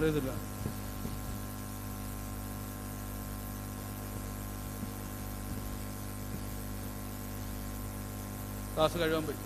അറിയത്തില്ല. ക്ലാസ് കഴിയാൻ പോയി.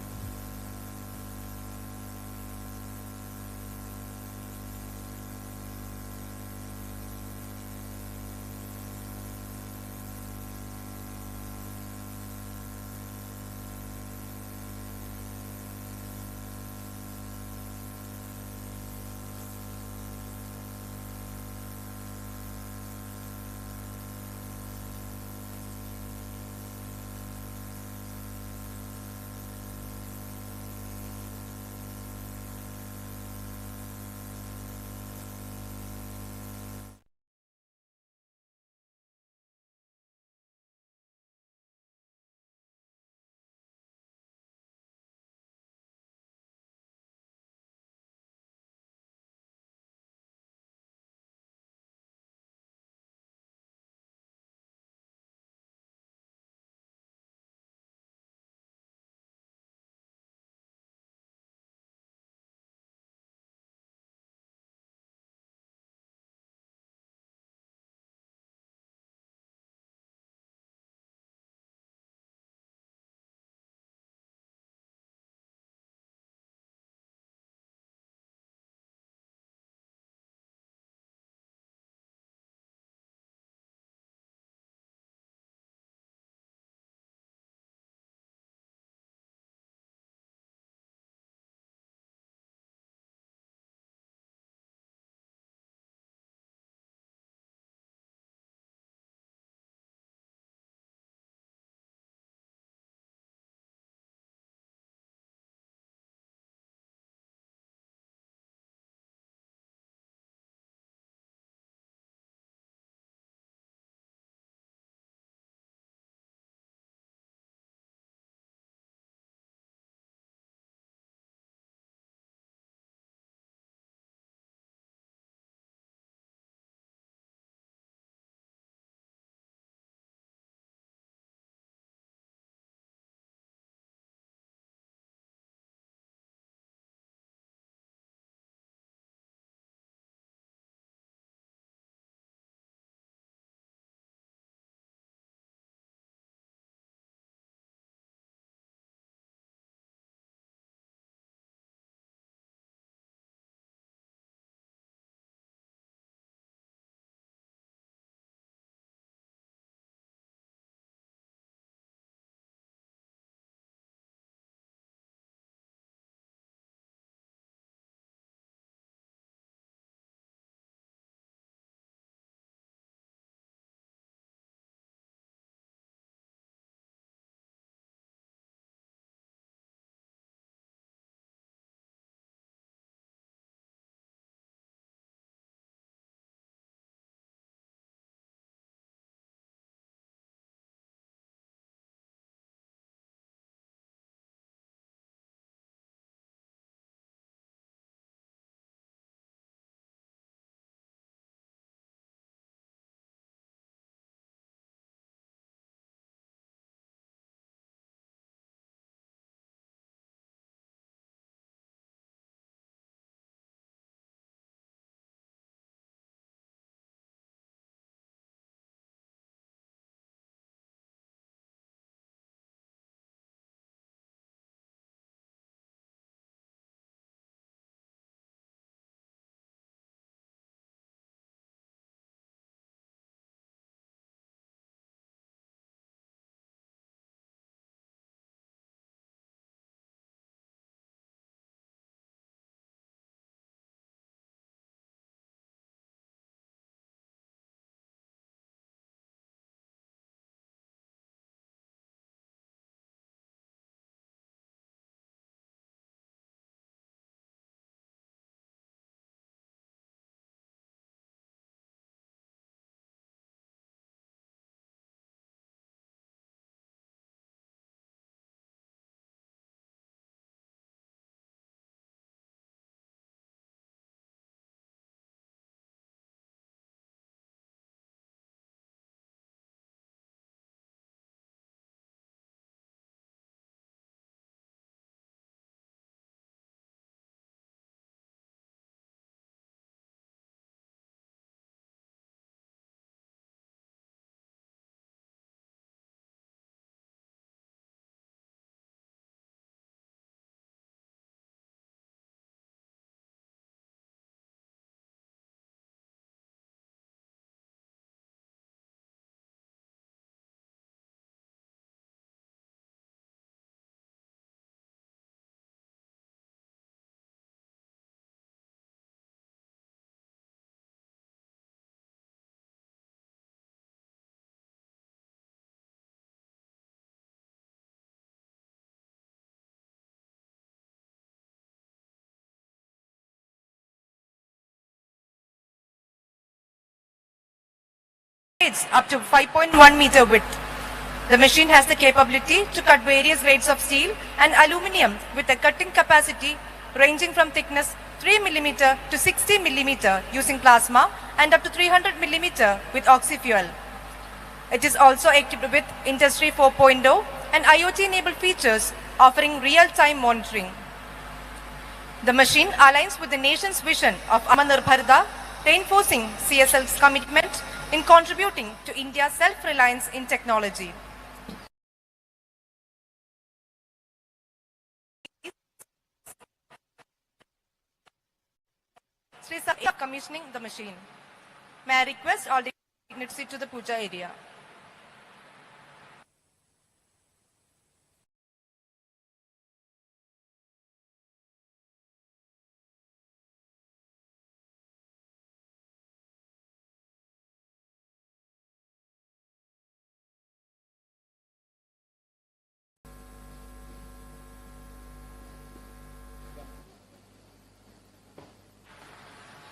blades up to 5.1 meter width. The machine has the capability to cut various grades of steel and aluminium with a cutting capacity ranging from thickness 3 mm to 60 mm using plasma and up to 300 mm with oxy-fuel. It is also equipped with Industry 4.0 and IoT-enabled features offering real-time monitoring. The machine aligns with the nation's vision of Atmanirbharta, reinforcing CSL's commitment in contributing to India's self-reliance in technology. Sri Sir is commissioning the machine. May I request all dignitaries to the puja area.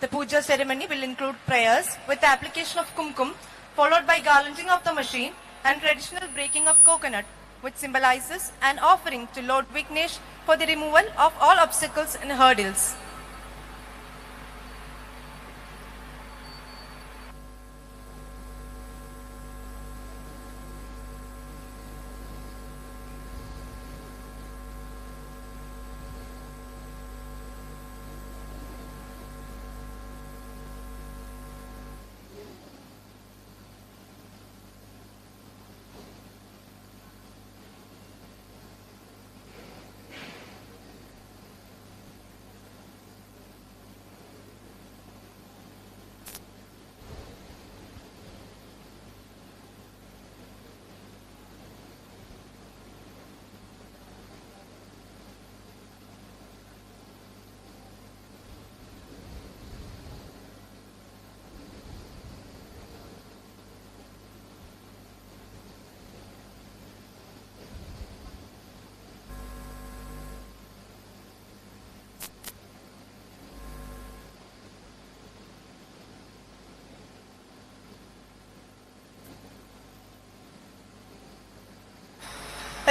The puja ceremony will include prayers with the application of kumkum, followed by garlanding of the machine and traditional breaking of coconut, which symbolizes an offering to Lord Vignesh for the removal of all obstacles and hurdles.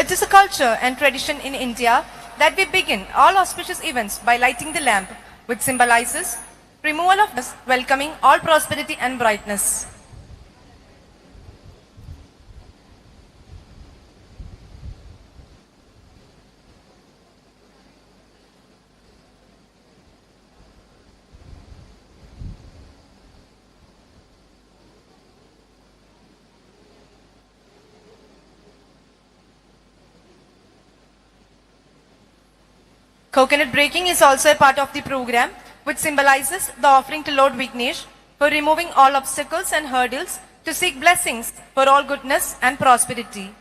It is a culture and tradition in India that we begin all auspicious events by lighting the lamp, which symbolizes removal of dust, welcoming all prosperity and brightness. Coconut breaking is also a part of the program, which symbolizes the offering to Lord Vignesh for removing all obstacles and hurdles to seek blessings for all goodness and prosperity.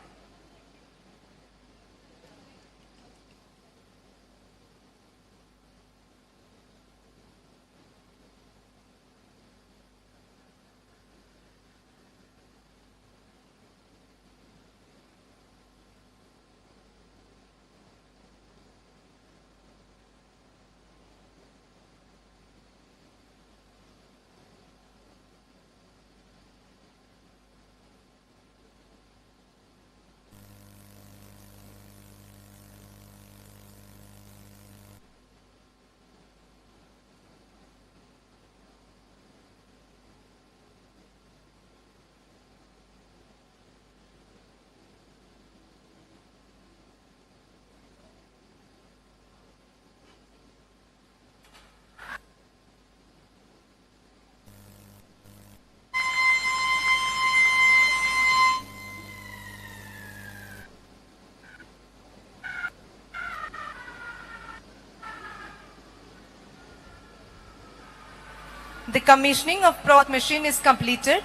The commissioning of Proth machine is completed.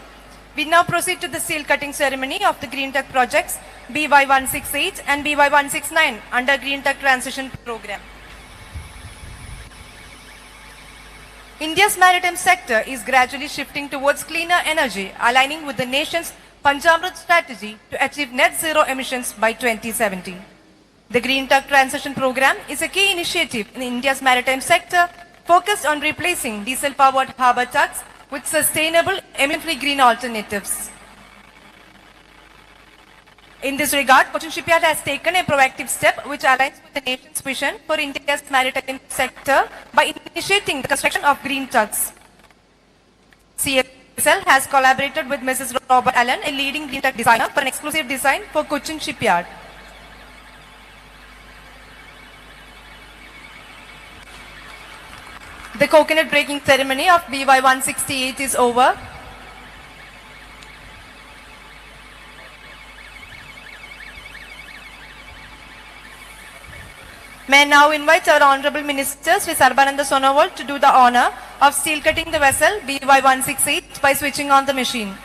We now proceed to the seal cutting ceremony of the Green Tech projects BY168 and BY169 under Green Tech Transition Program. India's maritime sector is gradually shifting towards cleaner energy, aligning with the nation's Panchamrit strategy to achieve net zero emissions by 2070. The Green Tech Transition Program is a key initiative in India's maritime sector focused on replacing diesel-powered harbour tugs with sustainable, emission-free green alternatives. In this regard, Cochin Shipyard has taken a proactive step which aligns with the nation's vision for India's maritime sector by initiating the construction of green tugs. CSL has collaborated with Mrs. Robert Allen, a leading green tug designer, for an exclusive design for Cochin Shipyard. The coconut breaking ceremony of BY 168 is over. May I now invite our Honorable Minister Sri Sarbananda Sonowal to do the honor of steel cutting the vessel BY 168 by switching on the machine.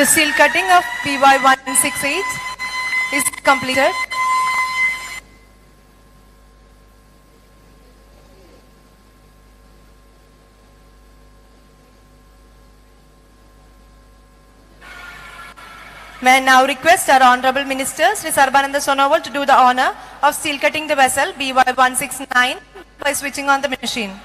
The steel cutting of BY 168 is completed. May I now request our Honorable Minister Sri Sarbananda Sonowal to do the honor of steel cutting the vessel BY 169 by switching on the machine.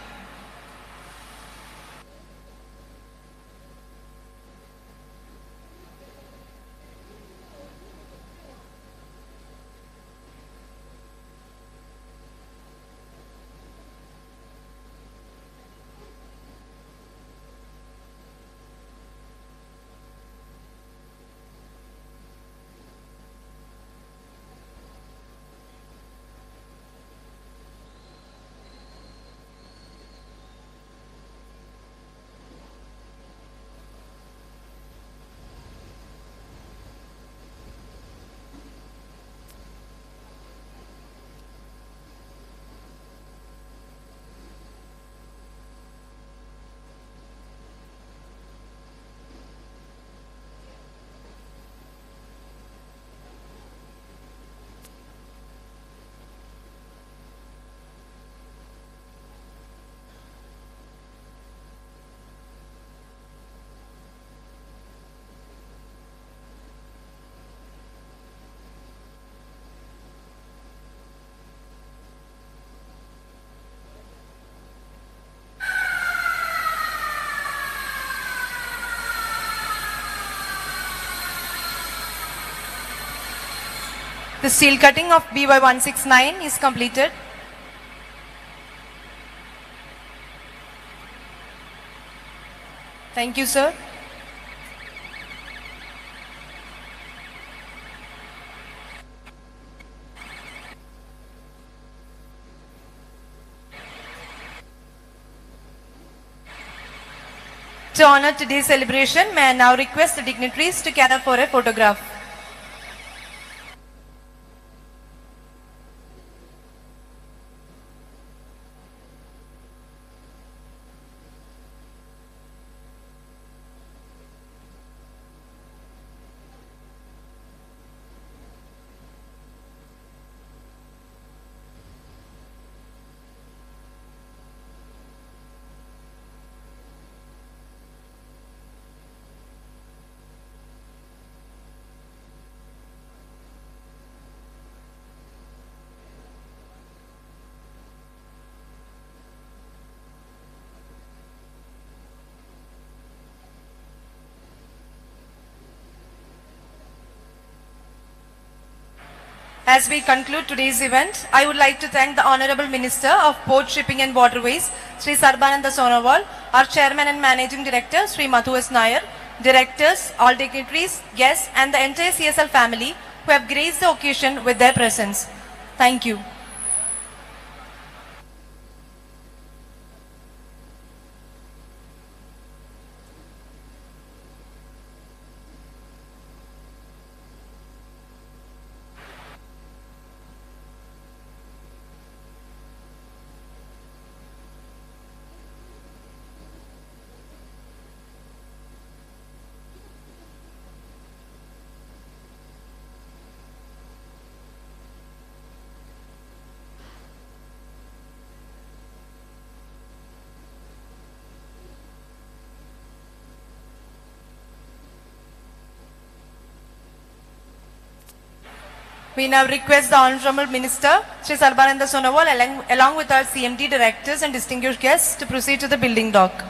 The steel cutting of BY 169 is completed. Thank you, sir. To honor today's celebration, may I now request the dignitaries to gather for a photograph. As we conclude today's event, I would like to thank the Honorable Minister of Port Shipping and Waterways, Sri Sarbananda Sonowal, our Chairman and Managing Director, Sri Madhu S. Nair, Directors, all dignitaries, guests, and the entire CSL family who have graced the occasion with their presence. Thank you. We now request the Honorable Minister, Shri Sarbananda Sonowal, along with our CMD directors and distinguished guests to proceed to the building dock.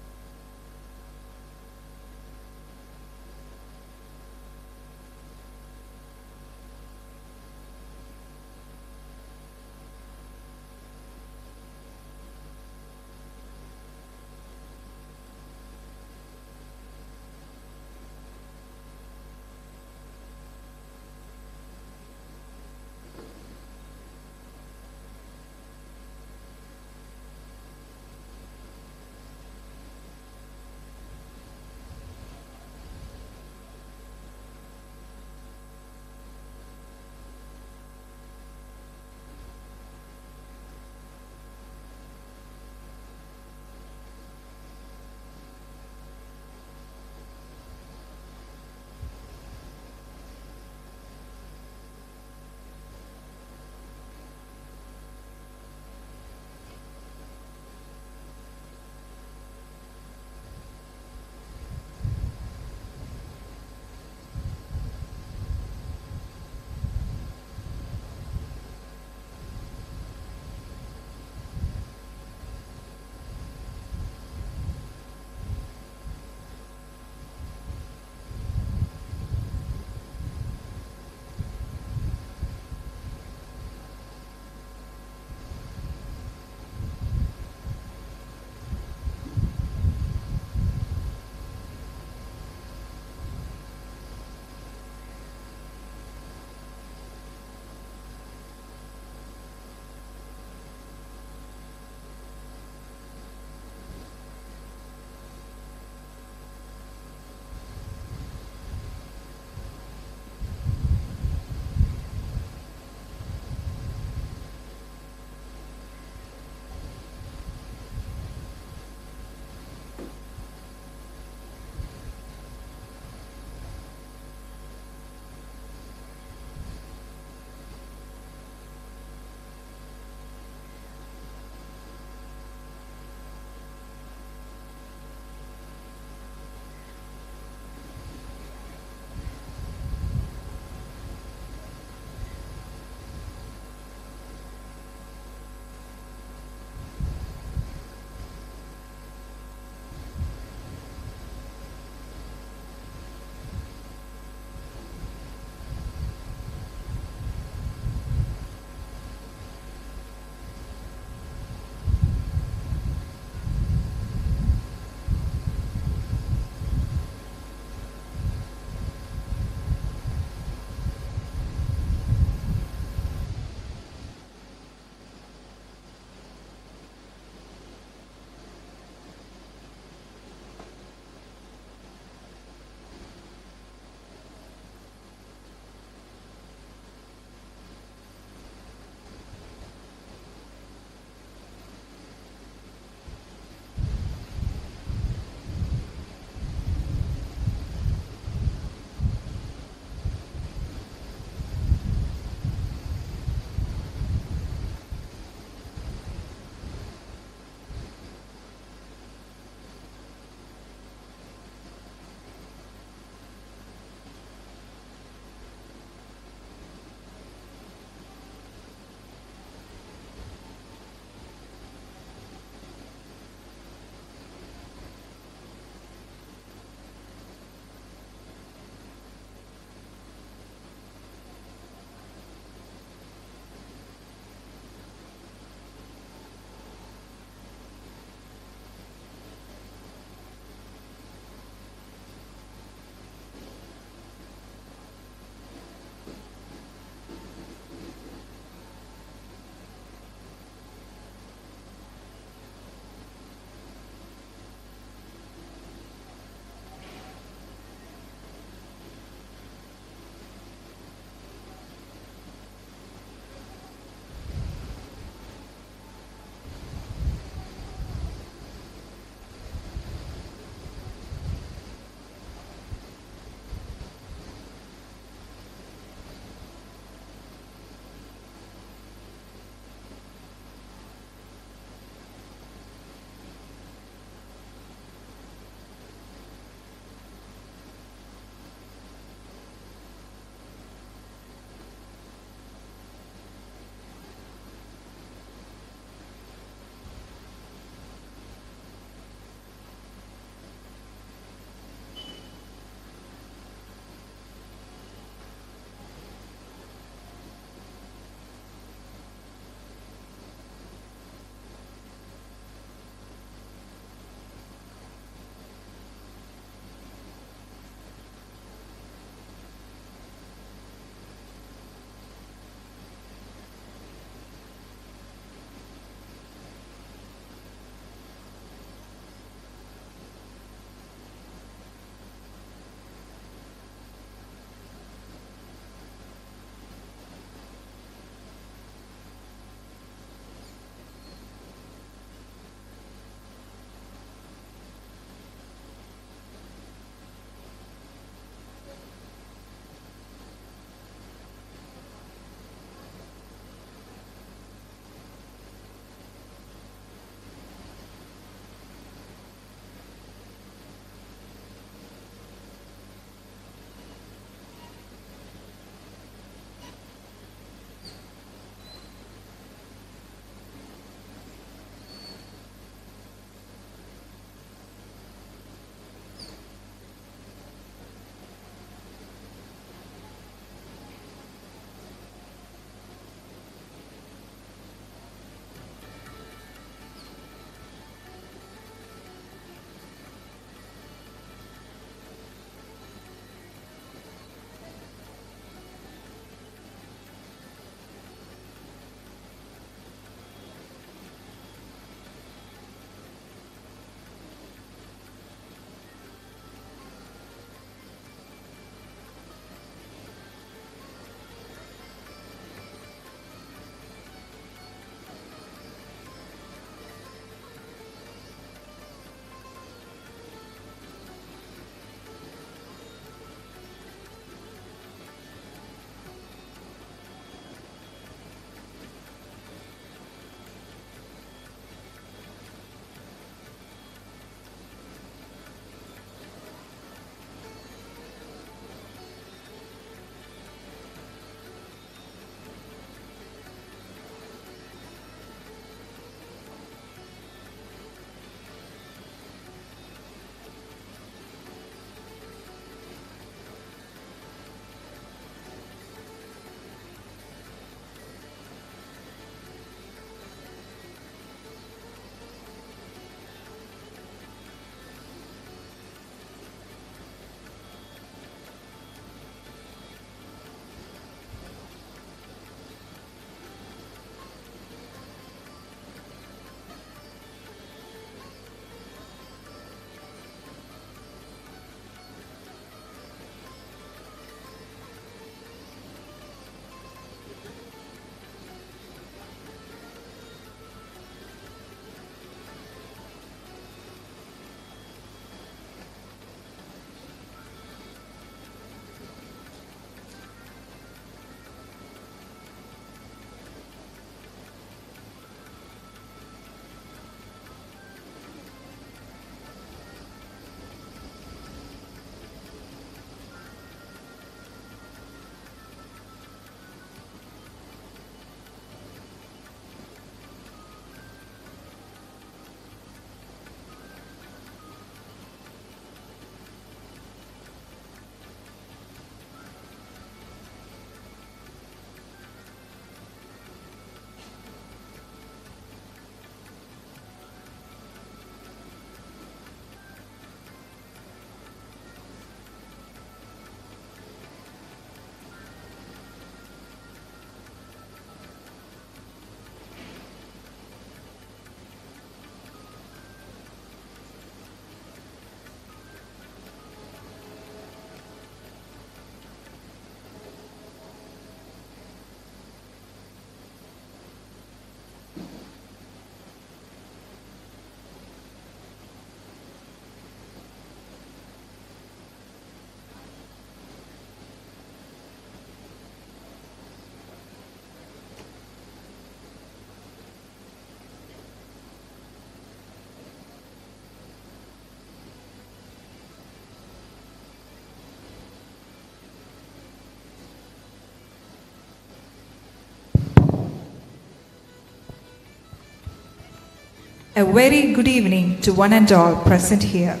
A very good evening to one and all present here.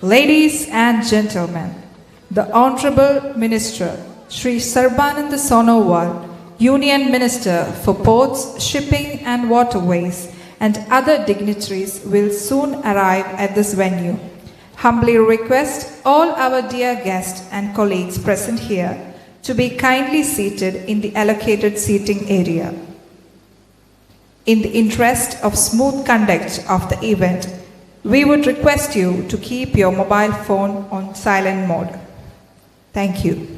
Ladies and gentlemen, the Honorable Minister, Sri Sarbananda Sonowal, Union Minister for Ports, Shipping and Waterways, and other dignitaries will soon arrive at this venue. Humbly request all our dear guests and colleagues present here to be kindly seated in the allocated seating area. In the interest of smooth conduct of the event, we would request you to keep your mobile phone on silent mode. Thank you.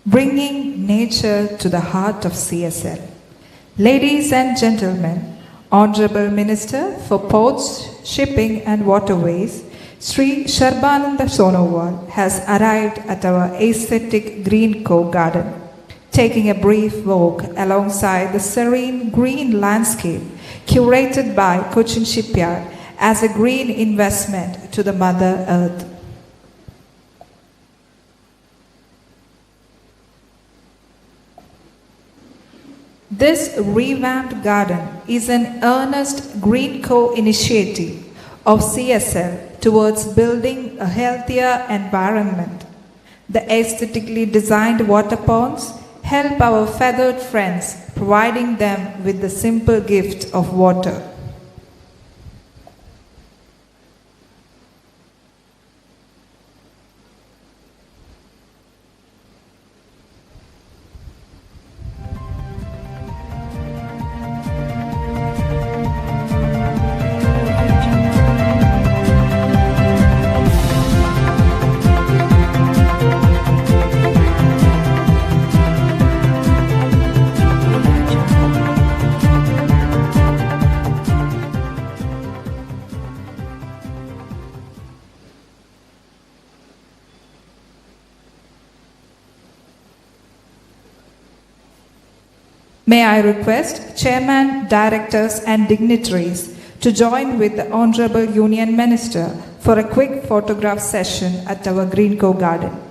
Bringing nature to the heart of CSL. Ladies and gentlemen, Honorable Minister for Ports, Shipping and Waterways, Sri Sarbananda Sonowal has arrived at our aesthetic Green Co garden, taking a brief walk alongside the serene green landscape curated by Cochin Shipyard as a green investment to the Mother Earth. This revamped garden is an earnest Green Co initiative of CSL towards building a healthier environment. The aesthetically designed water ponds help our feathered friends, providing them with the simple gift of water. May I request Chairman, Directors and Dignitaries to join with the Honorable Union Minister for a quick photograph session at our Green Co garden.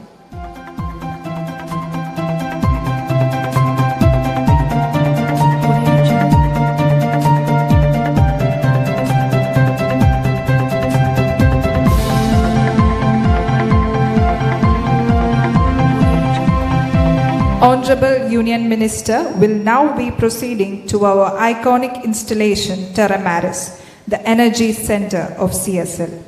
Honorable Union Minister will now be proceeding to our iconic installation Terra Maris, the energy center of CSL.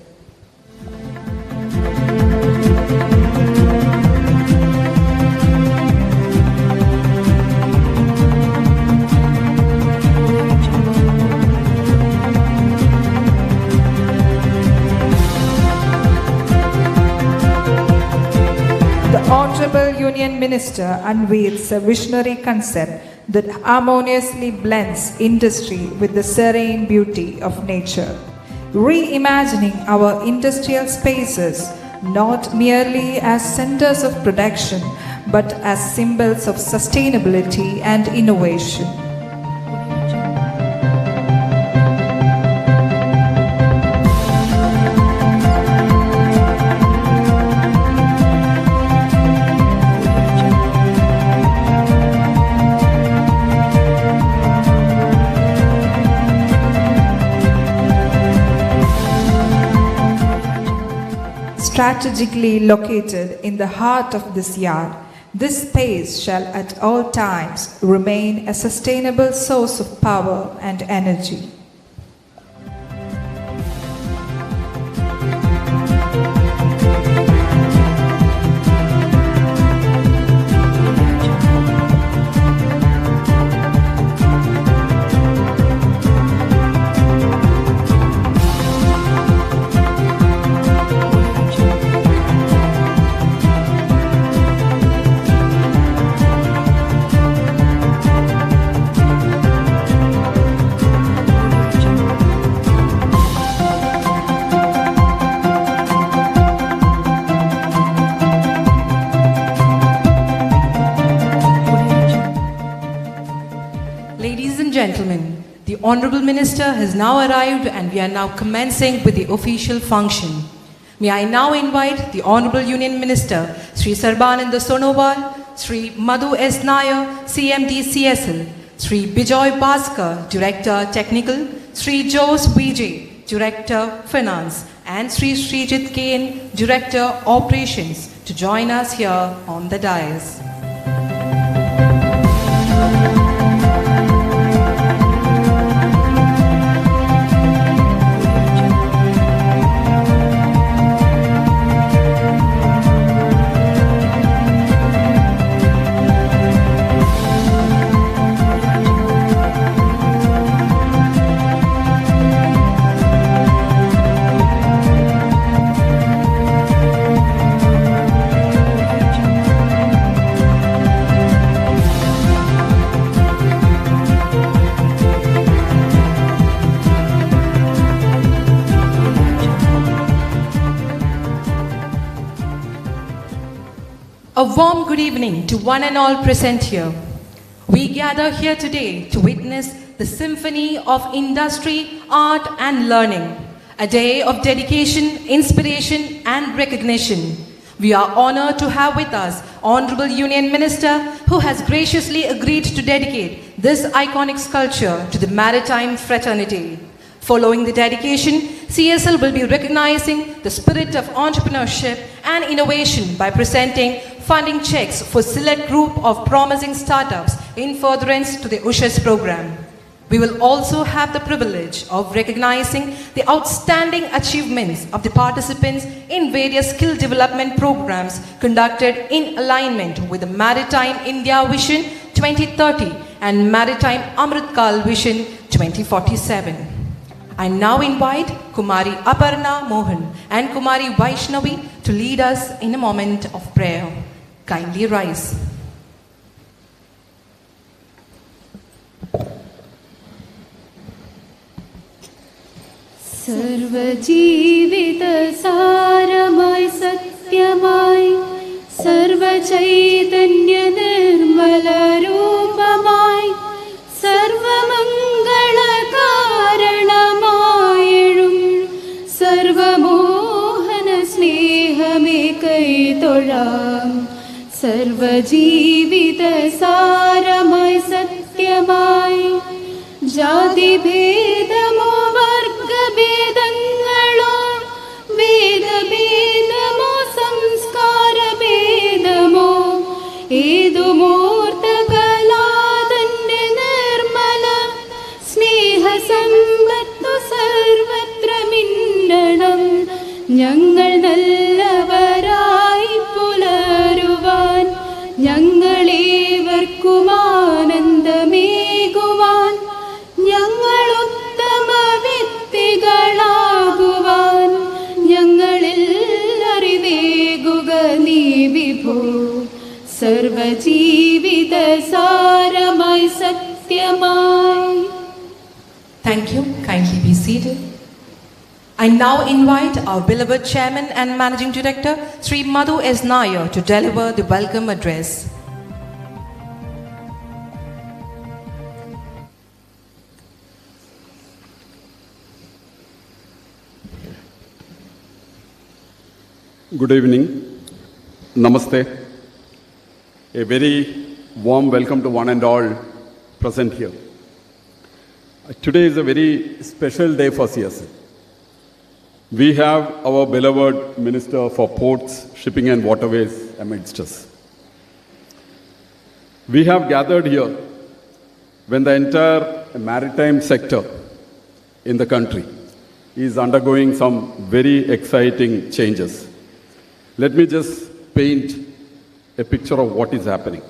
The Honorable Union Minister unveils a visionary concept that harmoniously blends industry with the serene beauty of nature, reimagining our industrial spaces not merely as centers of production but as symbols of sustainability and innovation. Strategically located in the heart of this yard, this space shall at all times remain a sustainable source of power and energy. Ladies and gentlemen, the Honorable Minister has now arrived and we are now commencing with the official function. May I now invite the Honorable Union Minister, Sri Sarbananda Sonowal, Sri Madhu S. Nair, CMD CSL, Sri Bijoy Bhaskar, Director Technical, Sri Jose Vijay, Director Finance, and Sri Srijit Kain, Director Operations, to join us here on the dais. A warm good evening to one and all present here. We gather here today to witness the symphony of industry, art and learning, a day of dedication, inspiration and recognition. We are honored to have with us Honorable Union Minister who has graciously agreed to dedicate this iconic sculpture to the maritime fraternity. Following the dedication, CSL will be recognizing the spirit of entrepreneurship and innovation by presenting funding checks for select group of promising startups in furtherance to the USHAS program. We will also have the privilege of recognizing the outstanding achievements of the participants in various skill development programs conducted in alignment with the Maritime India Vision 2030 and Maritime Amrit Kal Vision 2047. I now invite Kumari Aparna Mohan and Kumari Vaishnavi to lead us in a moment of prayer. Kindly rise. सर्वजीवित सारमय सत्यमय सर्वचैतन्य निर्मल रूपमय सर्वमंगल कारणमायेळुम सर्वमोहन स्नेहमे कैतोळाम सर्वजीवित सारमय सत्यमय जाति भेदमो वर्ग भेदंगलो वेद भेदमो संस्कार भेदमो ഏതു മൂർത്തകലാതന്റെ നിർമ്മല സ്നേഹസമ്പത്തു സർവത്ര മിന്നണം ഞങ്ങൾ നല്ലവരായി പുലരുവാൻ ഞങ്ങളേവർക്കും ആനന്ദമേകുവാൻ ഞങ്ങൾ ഉത്തമ വ്യക്തികളാകുവാൻ ഞങ്ങളിൽ അറിവേകുക നീ വിഭോ സർവജീവിത സാരമയ സത്യമായി. Thank you. Kindly be seated. I now invite our beloved Chairman and Managing Director, Sri Madhu S. Nair, to deliver the welcome address. Good evening. Namaste. A very warm welcome to one and all present here. Today is a very special day for CSL. We have our beloved Minister for Ports, Shipping and Waterways amidst us. We have gathered here when the entire maritime sector in the country is undergoing some very exciting changes. Let me just paint a picture of what is happening.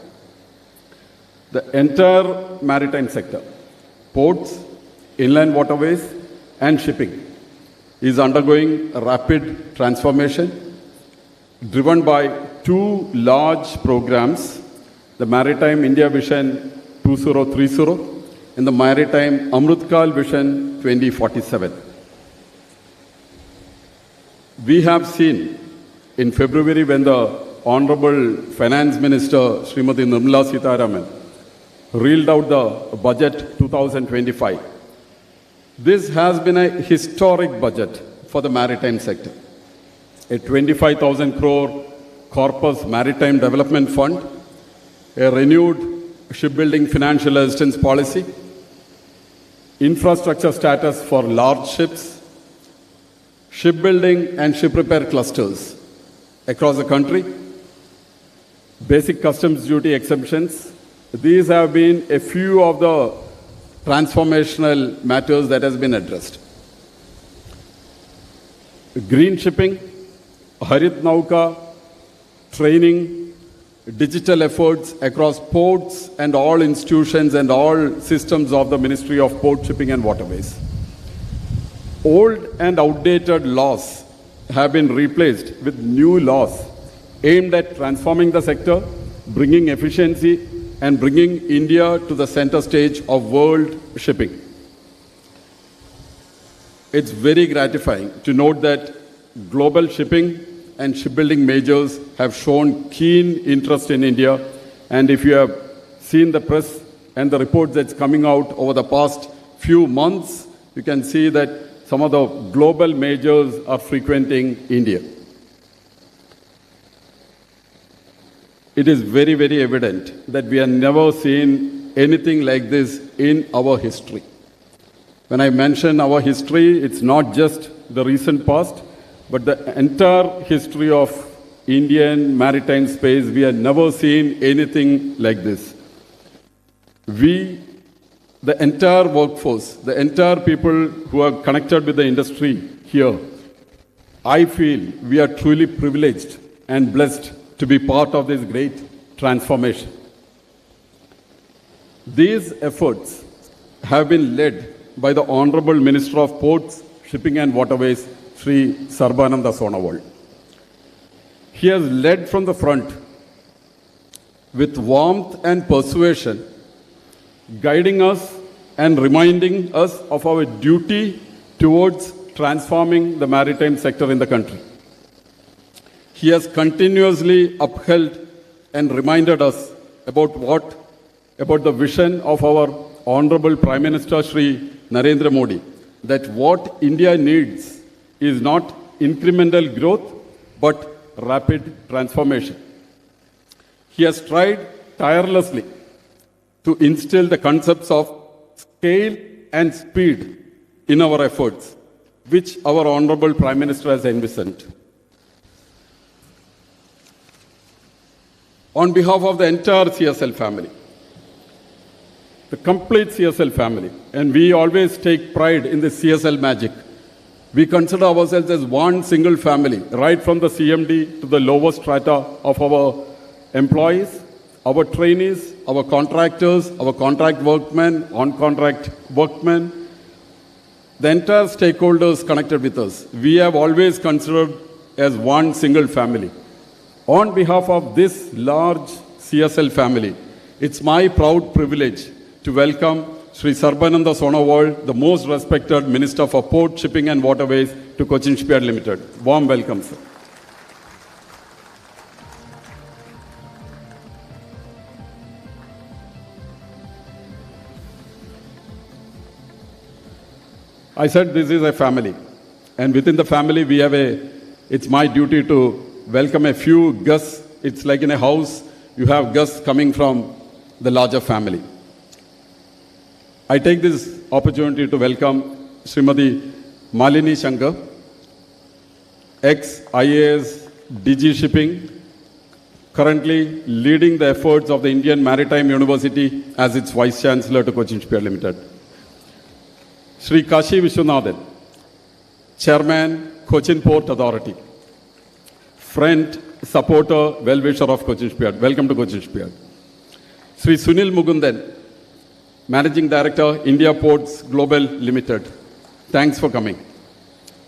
The entire maritime sector, ports, inland waterways, and shipping, is undergoing a rapid transformation driven by two large programs, the Maritime India Vision 2030 and the Maritime Amrit Kal Vision 2047. We have seen in February when the Honorable Finance Minister Srimati Nirmala Sitharaman reeled out the budget 2025. This has been a historic budget for the maritime sector. A 25,000 crore Corpus Maritime Development Fund, a renewed shipbuilding financial assistance policy, infrastructure status for large ships, shipbuilding and ship repair clusters across the country, basic customs duty exemptions. These have been a few of the transformational matters that has been addressed. Green shipping, Harit Nauka, training, digital efforts across ports and all institutions and all systems of the Ministry of Port, Shipping and Waterways. Old and outdated laws have been replaced with new laws aimed at transforming the sector, bringing efficiency and bringing India to the center stage of world shipping. It's very gratifying to note that global shipping and shipbuilding majors have shown keen interest in India. And if you have seen the press and the reports that's coming out over the past few months, you can see that some of the global majors are frequenting India. It is very, very evident that we have never seen anything like this in our history. When I mention our history, it's not just the recent past, but the entire history of Indian maritime space. We have never seen anything like this. The entire workforce, the entire people who are connected with the industry here, I feel we are truly privileged and blessed to be part of this great transformation. These efforts have been led by the Honorable Minister of Ports, Shipping and Waterways, Sri Sarbananda Sonowal. He has led from the front with warmth and persuasion, guiding us and reminding us of our duty towards transforming the maritime sector in the country. He has continuously upheld and reminded us about the vision of our Honorable Prime Minister Shri Narendra Modi, that what India needs is not incremental growth, but rapid transformation. He has tried tirelessly to instill the concepts of scale and speed in our efforts, which our Honorable Prime Minister has envisioned. On behalf of the entire CSL family, the complete CSL family, and we always take pride in the CSL magic. We consider ourselves as one single family, right from the CMD to the lowest strata of our employees, our trainees, our contractors, our contract workmen, on-contract workmen, the entire stakeholders connected with us. We have always considered as one single family. On behalf of this large CSL family, it's my proud privilege to welcome Sri Sarbananda Sonowal, the most respected Minister for Port, Shipping and Waterways, to Cochin Shipyard Limited. Warm welcome, sir. I said this is a family, and within the family it's my duty to welcome a few guests. It's like in a house, you have guests coming from the larger family. I take this opportunity to welcome Srimati Malini Shankar, ex-IAS DG Shipping, currently leading the efforts of the Indian Maritime University as its Vice Chancellor to Cochin Shipyard Limited. Sri Kashi Vishwanathan, Chairman, Cochin Port Authority, friend, supporter, well-wisher of Cochin Shipyard. Welcome to Cochin Shipyard. Sri Sunil Mugundan, Managing Director, India Ports Global Limited. Thanks for coming.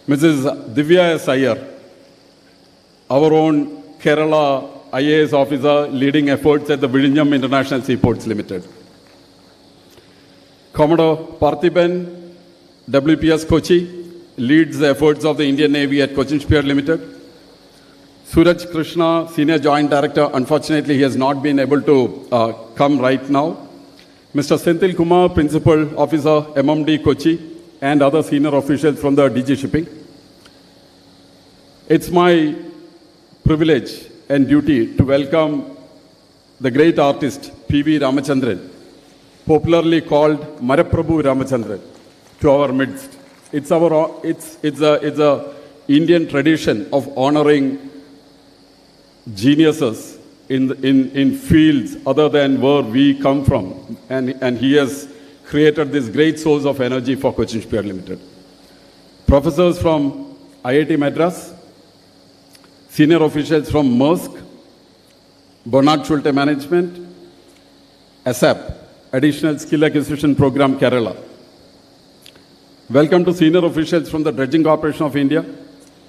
Mrs. Divya S. Iyer, our own Kerala IAS officer leading efforts at the Vizhinjam International Seaports Limited. Commodore Parthiban, WPS Kochi, leads the efforts of the Indian Navy at Cochin Shipyard Limited. Suraj Krishna, Senior Joint Director, unfortunately he has not been able to come right now. Mr. Senthil Kumar, Principal Officer, MMD Kochi, and other senior officials from the DG Shipping. It's my privilege and duty to welcome the great artist P.V. Ramachandran, popularly called Maraprabhu Ramachandran, to our midst. It's a Indian tradition of honoring geniuses in fields other than where we come from. And he has created this great source of energy for Cochin Shipyard Limited. Professors from IIT Madras, senior officials from Maersk, Bernard Schulte Management, ASAP, Additional Skill Acquisition Program, Kerala. Welcome to senior officials from the Dredging Corporation of India,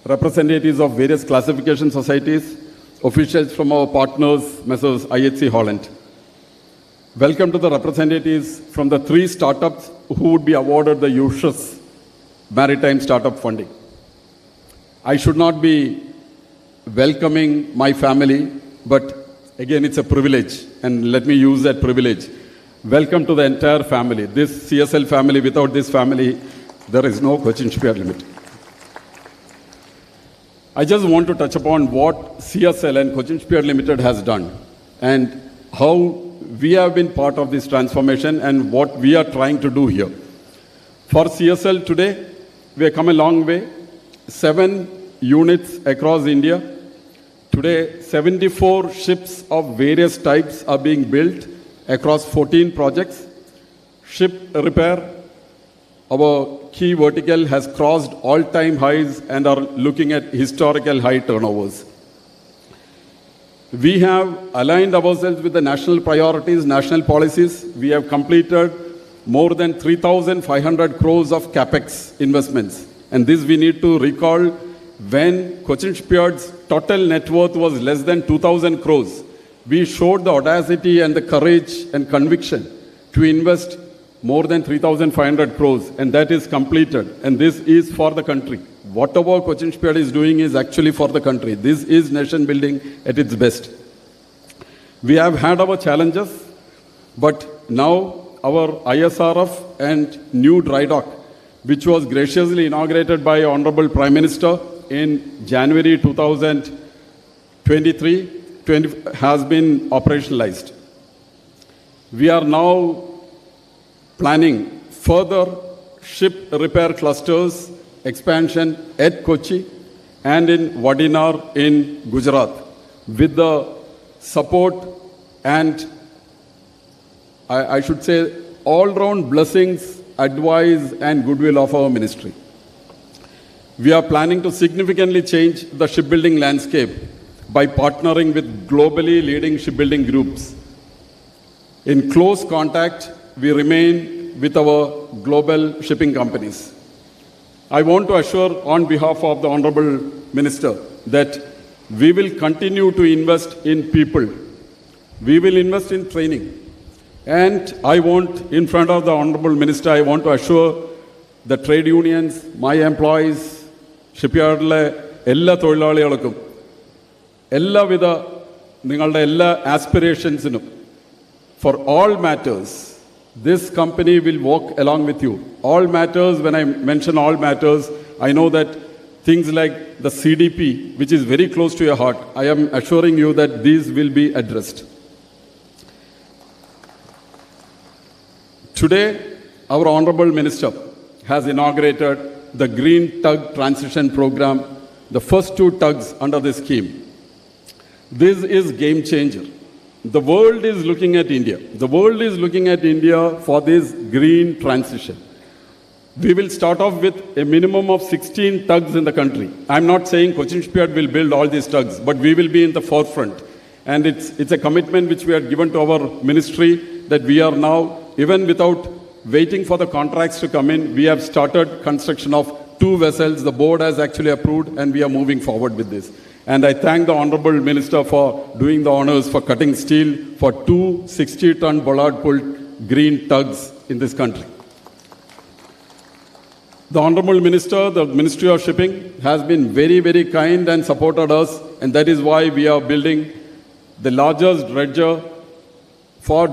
representatives of various classification societies, officials from our partners, Messrs. IHC Holland. Welcome to the representatives from the 3 startups who would be awarded the USHS Maritime Startup Funding. I should not be welcoming my family, but again, it's a privilege, and let me use that privilege. Welcome to the entire family. This CSL family, without this family, there is no Cochin Shipyard Limited. I just want to touch upon what CSL and Cochin Shipyard Limited has done and how we have been part of this transformation and what we are trying to do here. For CSL today, we have come a long way. 7 units across India. Today, 74 ships of various types are being built across 14 projects. Ship repair, our key vertical, has crossed all-time highs and are looking at historical high turnovers. We have aligned ourselves with the national priorities, national policies. We have completed more than 3,500 crores of capex investments. And this we need to recall when Cochin Shipyard's total net worth was less than 2,000 crores. We showed the audacity and the courage and conviction to invest more than 3,500 crores, and that is completed. And this is for the country. Whatever Cochin Shipyard is doing is actually for the country. This is nation building at its best. We have had our challenges, but now our ISRF and new dry dock, which was graciously inaugurated by Honorable Prime Minister in January 2023, has been operationalized. We are now planning further ship repair clusters expansion at Kochi and in Vadinar in Gujarat with the support and I should say all-round blessings, advice and goodwill of our ministry. We are planning to significantly change the shipbuilding landscape by partnering with globally leading shipbuilding groups. In close contact, we remain with our global shipping companies. I want to assure on behalf of the Honorable Minister that we will continue to invest in people. We will invest in training. And I want, in front of the Honorable Minister, I want to assure the trade unions, my employees, ഷിപ്പ്യാർഡിലെ എല്ലാ തൊഴിലാളികൾക്കും എല്ലാവിധ നിങ്ങളുടെ എല്ലാ ആസ്പിറേഷൻസിനും for all matters, this company will walk along with you. All matters, when I mention all matters, I know that things like the CDP, which is very close to your heart, I am assuring you that these will be addressed. Today, our Honorable Minister has inaugurated the Green Tug Transition Program, the first 2 tugs under this scheme. This is game changer. The world is looking at India. The world is looking at India for this green transition. We will start off with a minimum of 16 tugs in the country. I'm not saying Cochin Shipyard will build all these tugs, but we will be in the forefront. And it's a commitment which we have given to our ministry that we are now, even without waiting for the contracts to come in, we have started construction of 2 vessels. The board has actually approved and we are moving forward with this. And I thank the Honorable Minister for doing the honors for cutting steel for 2 60-ton bollard-pulled green tugs in this country. The Honorable Minister, the Ministry of Shipping, has been very, very kind and supported us, and that is why we are building the largest dredger for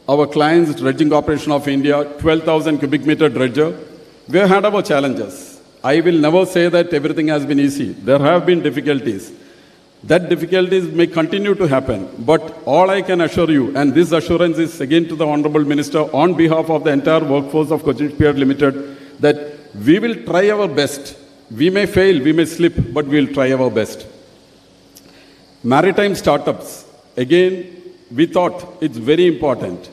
our clients, Dredging Corporation of India, 12,000 cubic meter dredger. We have had our challenges. I will never say that everything has been easy. There have been difficulties. That difficulties may continue to happen, but all I can assure you, and this assurance is again to the Honorable Minister on behalf of the entire workforce of Cochin Shipyard Limited, that we will try our best. We may fail, we may slip, but we will try our best. Maritime startups, again, we thought it's very important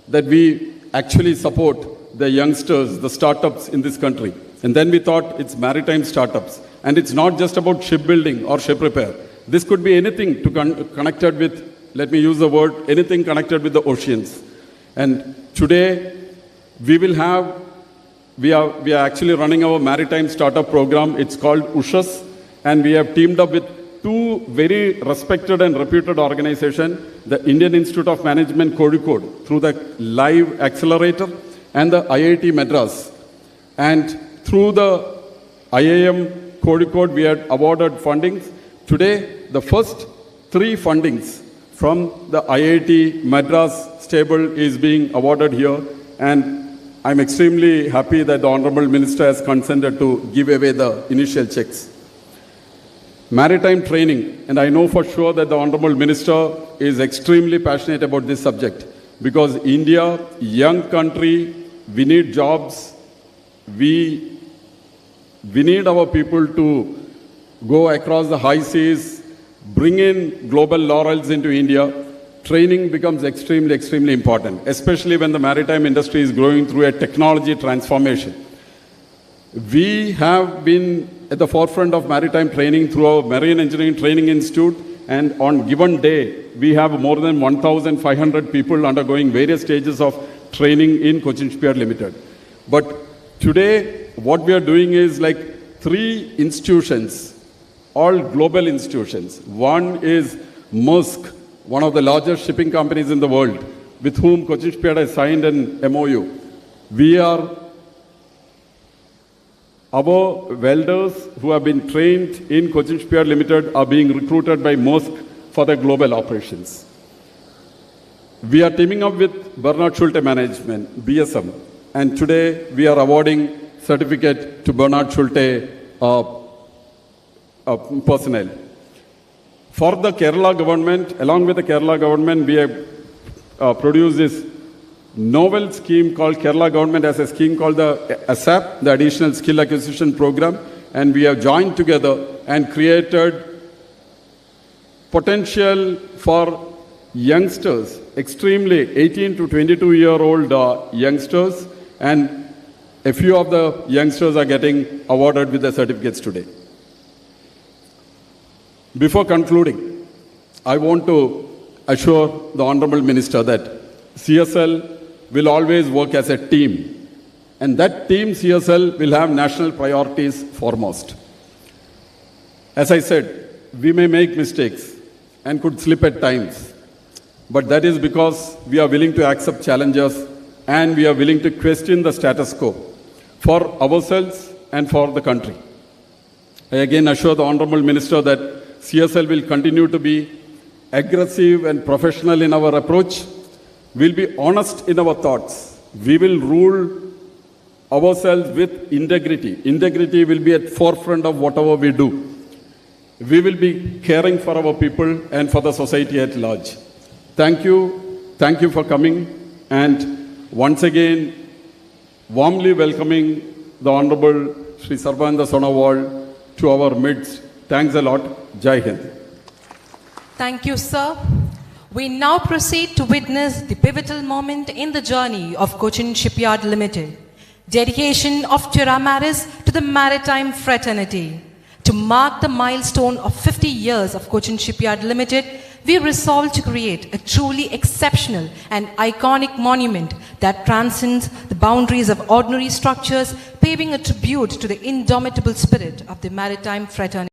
that we actually support the youngsters, the startups in this country. And then we thought it's maritime startups. And it's not just about shipbuilding or ship repair. This could be anything connected with, let me use the word, anything connected with the oceans. And today, we are actually running our maritime startup program. It's called USHAS. And we have teamed up with 2 very respected and reputed organizations, the Indian Institute of Management Kozhikode through the Live Accelerator and the IIT Madras. And through the IIM Kozhikode, we had awarded funding. Today, the first 3 fundings from the IIT Madras stable is being awarded here, and I'm extremely happy that the Honorable Minister has consented to give away the initial checks. Maritime training, and I know for sure that the Honorable Minister is extremely passionate about this subject, because India, young country, we need jobs, we need our people to go across the high seas, bring in global laurels into India. Training becomes extremely important, especially when the maritime industry is growing through a technology transformation. We have been at the forefront of maritime training through our Marine Engineering Training Institute, and on given day, we have more than 1,500 people undergoing various stages of training in Cochin Shipyard Limited. But today, what we are doing is like 3 institutions, all global institutions. One is Maersk, one of the largest shipping companies in the world, with whom Cochin Shipyard has signed an MOU. Our welders who have been trained in Cochin Shipyard Limited are being recruited by Maersk for their global operations. We are teaming up with Bernard Schulte Management, BSM, and today we are awarding certificate to Bernard Schulte personnel. For the Kerala government, along with the Kerala government, we have produced this novel scheme called Kerala government has a scheme called the ASAP, the Additional Skill Acquisition Program, and we have joined together and created potential for youngsters, extremely 18 to 22-year-old youngsters, and a few of the youngsters are getting awarded with the certificates today. Before concluding, I want to assure the Honorable Minister that CSL will always work as a team, and that team CSL will have national priorities foremost. As I said, we may make mistakes and could slip at times, but that is because we are willing to accept challenges and we are willing to question the status quo for ourselves and for the country. I again assure the Honorable Minister that CSL will continue to be aggressive and professional in our approach. We'll be honest in our thoughts. We will rule ourselves with integrity. Integrity will be at forefront of whatever we do. We will be caring for our people and for the society at large. Thank you. Thank you for coming. And once again, warmly welcoming the Honorable Sri Sarbananda Sonowal to our midst. Thanks a lot. Jai Hind. Thank you, sir. We now proceed to witness the pivotal moment in the journey of Cochin Shipyard Limited, dedication of Terra Maris to the maritime fraternity. To mark the milestone of 50 years of Cochin Shipyard Limited, we resolved to create a truly exceptional and iconic monument that transcends the boundaries of ordinary structures, paving a tribute to the indomitable spirit of the maritime fraternity.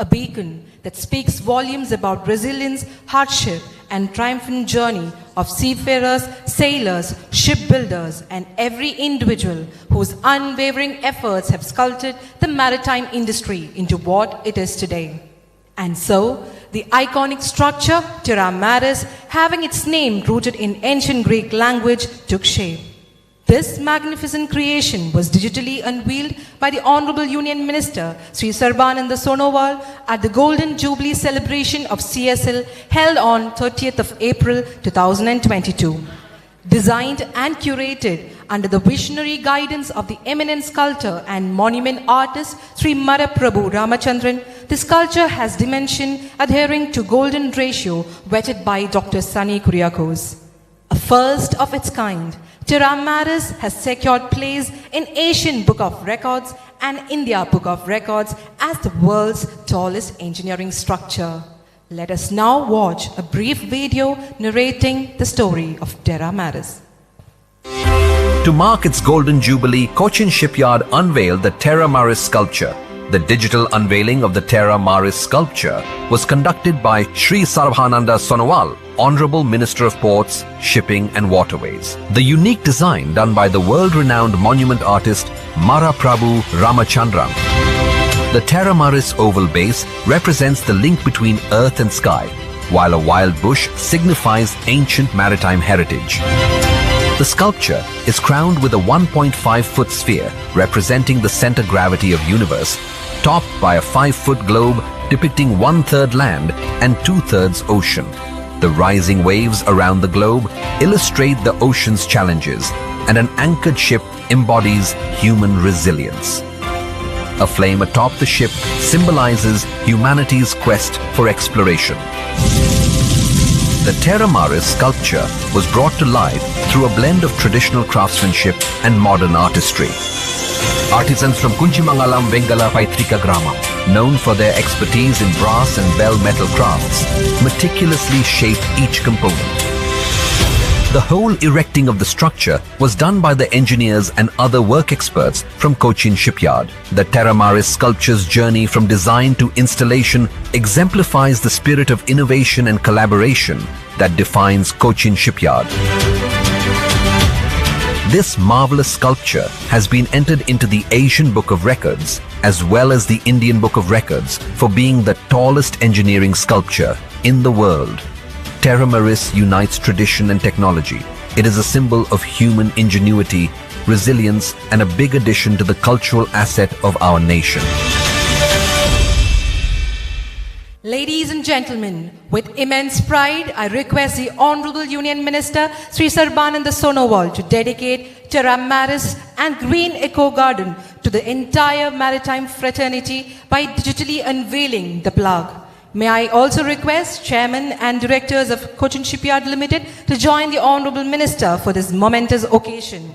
A beacon that speaks volumes about resilience, hardship, and triumphant journey of seafarers, sailors, shipbuilders, and every individual whose unwavering efforts have sculpted the maritime industry into what it is today. And so, the iconic structure, Terra Maris, having its name rooted in ancient Greek language, took shape. This magnificent creation was digitally unveiled by the Honorable Union Minister, Sri Sarbananda Sonowal, at the Golden Jubilee celebration of CSL held on 30th of April 2022. Designed and curated under the visionary guidance of the eminent sculptor and monument artist Sri Maraprabhu Ramachandran, the sculpture has dimension adhering to golden ratio vetted by Dr. Sunny Kuriakose. A first of its kind, Terra Maris has secured place in Asian Book of Records and India Book of Records as the world's tallest engineering structure. Let us now watch a brief video narrating the story of Terra Maris. To mark its Golden Jubilee, Cochin Shipyard unveiled the Terra Maris sculpture. The digital unveiling of the Terra Maris sculpture was conducted by Sri Sarbananda Sonowal, Honorable Minister of Ports, Shipping and Waterways. The unique design done by the world-renowned monument artist Maraprabhu Ramachandran. The Terra Maris oval base represents the link between earth and sky, while a wild bush signifies ancient maritime heritage. The sculpture is crowned with a 1.5-foot sphere representing the center gravity of universe, topped by a 5-foot globe depicting 1/3 land and 2/3 ocean. The rising waves around the globe illustrate the ocean's challenges, and an anchored ship embodies human resilience. A flame atop the ship symbolizes humanity's quest for exploration. The Terra Maris sculpture was brought to life through a blend of traditional craftsmanship and modern artistry. Artisans from Kunchimangalam Vengala Paitrika Grama, known for their expertise in brass and bell metal crafts, meticulously shaped each component. The whole erecting of the structure was done by the engineers and other work experts from Cochin Shipyard. The Terra Maris sculpture's journey from design to installation exemplifies the spirit of innovation and collaboration that defines Cochin Shipyard. This marvelous sculpture has been entered into the Asian Book of Records as well as the Indian Book of Records for being the tallest engineering sculpture in the world. Terra Maris unites tradition and technology. It is a symbol of human ingenuity, resilience, and a big addition to the cultural asset of our nation. Ladies and gentlemen, with immense pride, I request the Honorable Union Minister, Sri Sarbananda Sonowal, to dedicate Terra Maris and Green Eco Garden to the entire maritime fraternity by digitally unveiling the plug. May I also request Chairman and Directors of Cochin Shipyard Limited to join the Honorable Minister for this momentous occasion.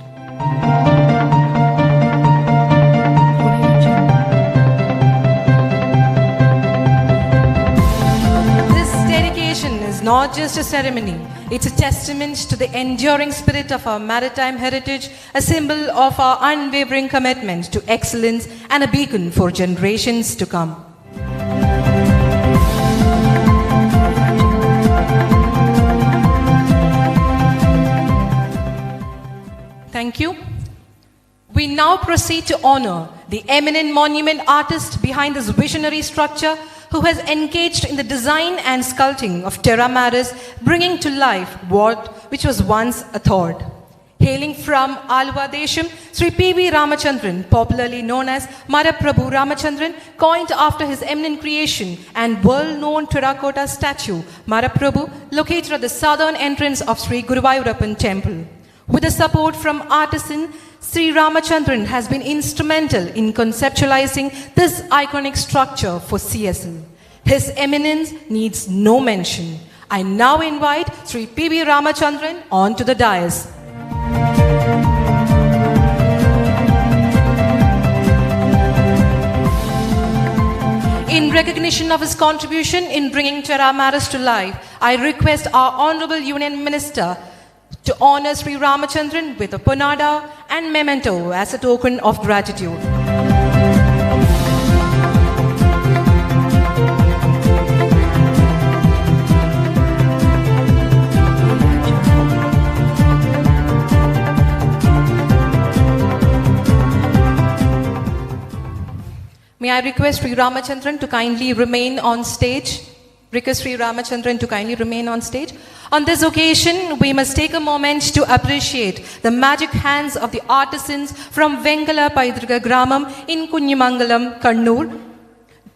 This dedication is not just a ceremony, it's a testament to the enduring spirit of our maritime heritage, a symbol of our unwavering commitment to excellence and a beacon for generations to come. Thank you. We now proceed to honor the eminent monument artist behind this visionary structure who has engaged in the design and sculpting of Terra Maris, bringing to life which was once a thought. Hailing from Alva Desham, Sri P.V. Ramachandran, popularly known as Maraprabhu Ramachandran, coined after his eminent creation and world-known terracotta statue, Maraprabhu, located at the southern entrance of Sri Guruvayurappan Temple. With the support from artisan, Sri Ramachandran has been instrumental in conceptualizing this iconic structure for CSL. His eminence needs no mention. I now invite Sri P.V. Ramachandran onto the dais. In recognition of his contribution in bringing Terra Maris to life, I request our Honorable Union Minister to honor Sri Ramachandran with a ponada and memento as a token of gratitude. May I request Sri Ramachandran to kindly remain on stage? Request Sri Ramachandran to kindly remain on stage. On this occasion, we must take a moment to appreciate the magic hands of the artisans from Vengala Paitrika Gramam in Kunyimangalam, Kannur,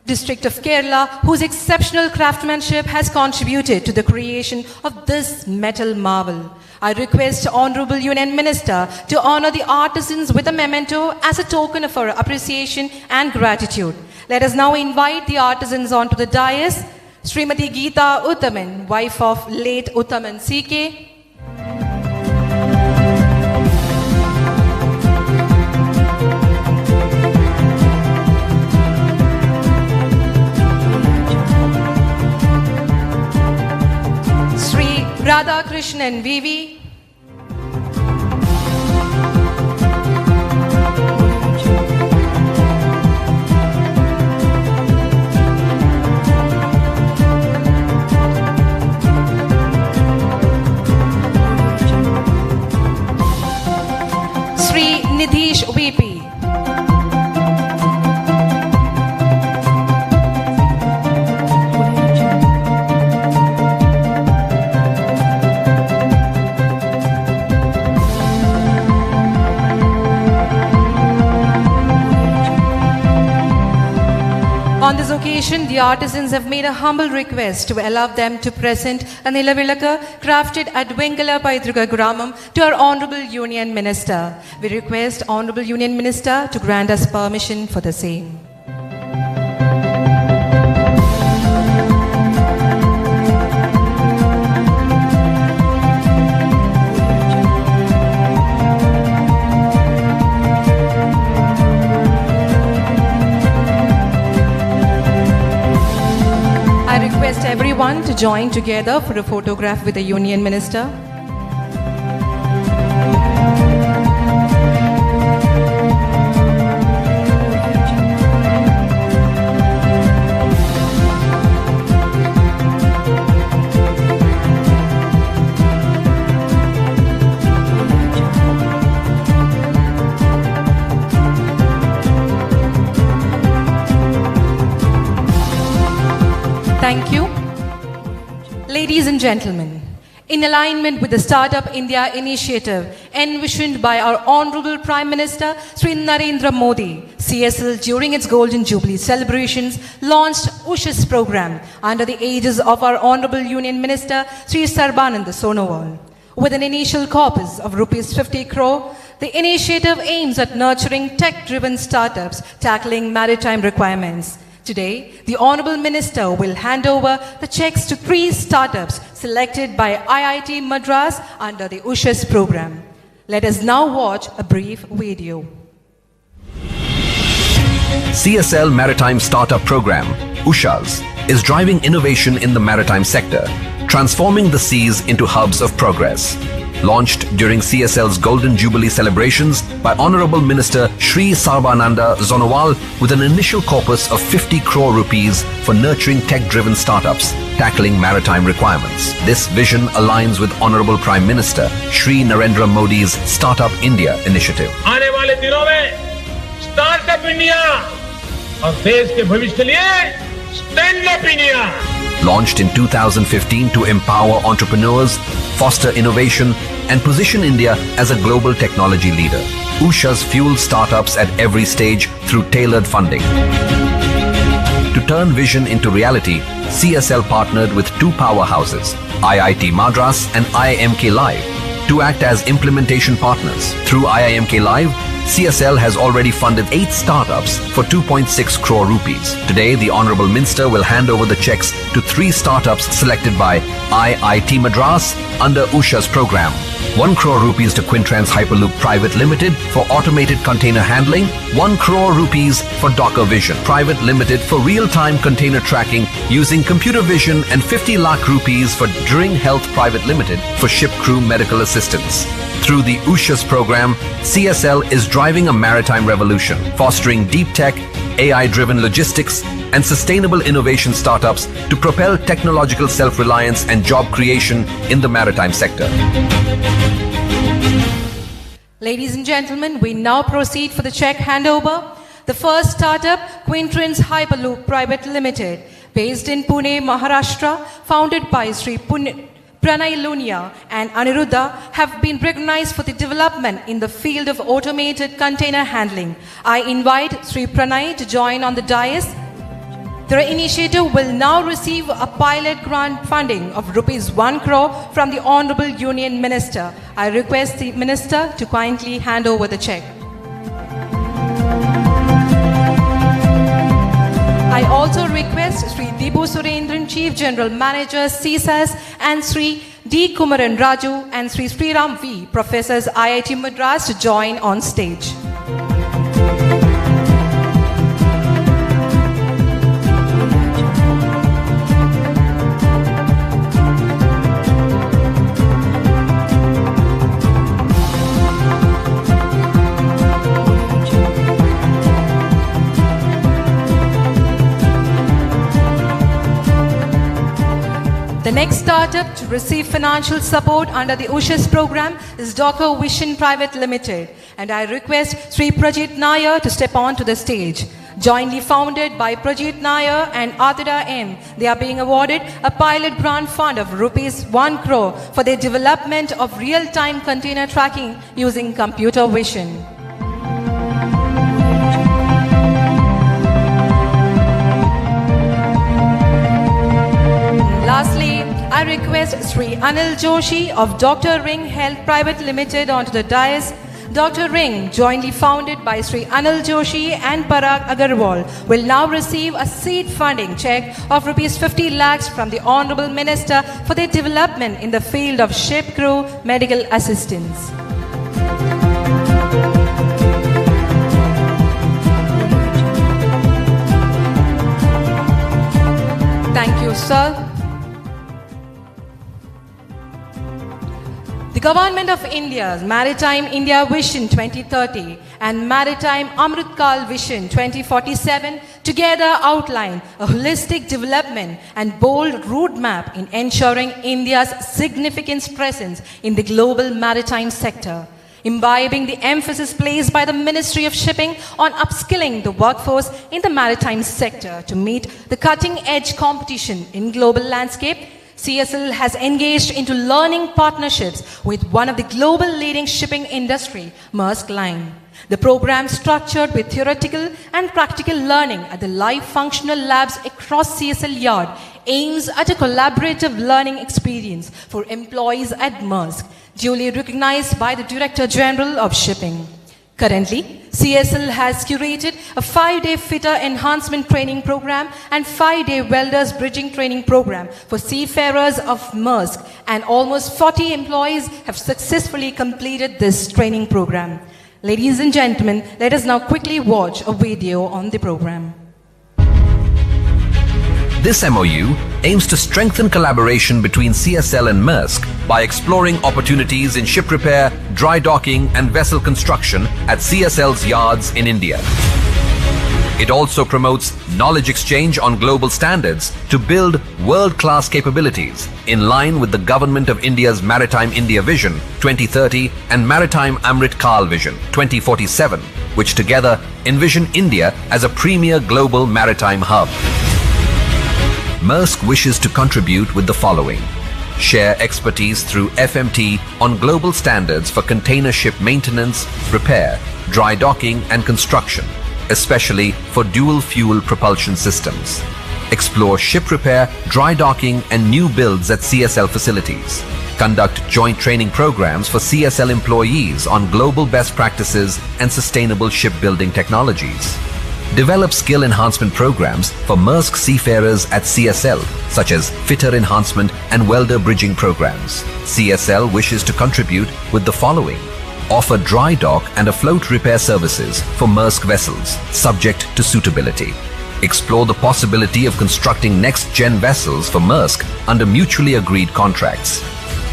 district of Kerala, whose exceptional craftsmanship has contributed to the creation of this metal marvel. I request Honorable Union Minister to honor the artisans with a memento as a token of our appreciation and gratitude. Let us now invite the artisans onto the dais. Srimati Geeta Uttaman, wife of late Uttaman C.K. Sri Radha Krishnan V.V. Nidhish VP. occasion, the artisans have made a humble request to allow them to present a Nilavilaka crafted at Vengala Paitruka Gramam to our Honorable Union Minister. We request Honorable Union Minister to grant us permission for the same. I request everyone to join together for a photograph with the Union Minister. Thank you. Ladies and gentlemen, in alignment with the Startup India initiative envisioned by our Honorable Prime Minister Sri Narendra Modi, CSL during its Golden Jubilee celebrations launched USHAS program under the aegis of our Honorable Union Minister Sri Sarbananda Sonowal. With an initial corpus of rupees 50 crore, the initiative aims at nurturing tech-driven startups tackling maritime requirements. Today, the Honorable Minister will hand over the checks to 3 startups selected by IIT Madras under the USHAS program. Let us now watch a brief video. CSL Maritime Startup Program, USHAS, is driving innovation in the maritime sector, transforming the seas into hubs of progress. Launched during CSL's Golden Jubilee celebrations by Honorable Minister Shri Sarbananda Sonowal with an initial corpus of 50 crore rupees for nurturing tech-driven startups tackling maritime requirements. This vision aligns with Honorable Prime Minister Shri Narendra Modi's Startup India initiative. आने वाले दिनों में startup India और देश के भविष्य के लिए stand up India. Launched in 2015 to empower entrepreneurs, foster innovation, and position India as a global technology leader. USHAS fuels startups at every stage through tailored funding. To turn vision into reality, CSL partnered with 2 powerhouses, IIT Madras and IIMK Live, to act as implementation partners. Through IIMK Live, CSL has already funded 8 startups for 2.6 crore rupees. Today, the Honorable Minister will hand over the checks to 3 startups selected by IIT Madras under USHA's program. 1 crore rupees to Quintrans Hyperloop Private Limited for automated container handling, 1 crore rupees for Docker Vision Private Limited for real-time container tracking using computer vision, and 50 lakh rupees for Dring Health Private Limited for ship crew medical assistance. Through the USHAS program, CSL is driving a maritime revolution, fostering deep tech, AI-driven logistics, and sustainable innovation startups to propel technological self-reliance and job creation in the maritime sector. Ladies and gentlemen, we now proceed for the check handover. The first startup, Quintrans Hyperloop Private Limited, based in Pune, Maharashtra, founded by Sri Pranay Lunia and Aniruddha, have been recognized for the development in the field of automated container handling. I invite Sri Pranay to join on the dais. The initiative will now receive a pilot grant funding of rupees 1 crore from the Honorable Union Minister. I request the Minister to kindly hand over the check. I also request Sri Dibu Surendran, Chief General Manager, CSAS, and Sri D. Kumaran Raju and Sri Sriram V, Professors IIT Madras, to join on stage. The next startup to receive financial support under the USHAS program is Docker Vision Private Limited, and I request Sri Prajit Nair to step on to the stage. Jointly founded by Prajit Nair and Adida M, they are being awarded a pilot grant fund of rupees 1 crore for their development of real-time container tracking using computer vision. Lastly, I request Sri Anil Joshi of Dr. Ring Health Private Limited onto the dais. Dr. Ring, jointly founded by Sri Anil Joshi and Parag Agarwal, will now receive a seed funding check of Rs 50 lakhs from the Honorable Minister for their development in the field of ship crew medical assistance. Thank you, sir. The Government of India's Maritime India Vision 2030 and Maritime Amrit Kal Vision 2047 together outline a holistic development and bold roadmap in ensuring India's significant presence in the global maritime sector, imbibing the emphasis placed by the Ministry of Shipping on upskilling the workforce in the maritime sector to meet the cutting-edge competition in global landscape. CSL has engaged into learning partnerships with one of the global leading shipping industry, Maersk Line. The program, structured with theoretical and practical learning at the live functional labs across CSL Yard, aims at a collaborative learning experience for employees at Maersk, duly recognized by the Director General of Shipping. Currently, CSL has curated a 5-day fitter enhancement training program and 5-day welders bridging training program for seafarers of Maersk, and almost 40 employees have successfully completed this training program. Ladies and gentlemen, let us now quickly watch a video on the program. This MOU aims to strengthen collaboration between CSL and Maersk by exploring opportunities in ship repair, dry docking and vessel construction at CSL's yards in India. It also promotes knowledge exchange on global standards to build world-class capabilities in line with the Government of India's Maritime India Vision 2030 and Maritime Amrit Kal Vision 2047, which together envision India as a premier global maritime hub. Maersk wishes to contribute with the following: share expertise through FMT on global standards for container ship maintenance, repair, dry docking and construction, especially for dual fuel propulsion systems. Explore ship repair, dry docking and new builds at CSL facilities. Conduct joint training programs for CSL employees on global best practices and sustainable shipbuilding technologies. Develop skill enhancement programs for Maersk seafarers at CSL, such as fitter enhancement and welder bridging programs. CSL wishes to contribute with the following: offer dry dock and afloat repair services for Maersk vessels, subject to suitability. Explore the possibility of constructing next-gen vessels for Maersk under mutually agreed contracts.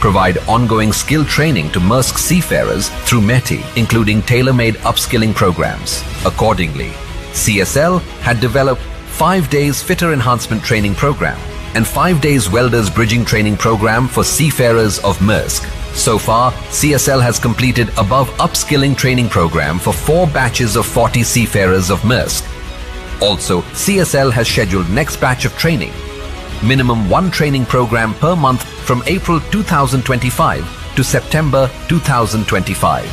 Provide ongoing skill training to Maersk seafarers through METI, including tailor-made upskilling programs. Accordingly, CSL had developed 5 days fitter enhancement training program and 5 days welders bridging training program for seafarers of Maersk. So far, CSL has completed above upskilling training program for 4 batches of 40 seafarers of Maersk. Also, CSL has scheduled next batch of training. Minimum 1 training program per month from April 2025 to September 2025.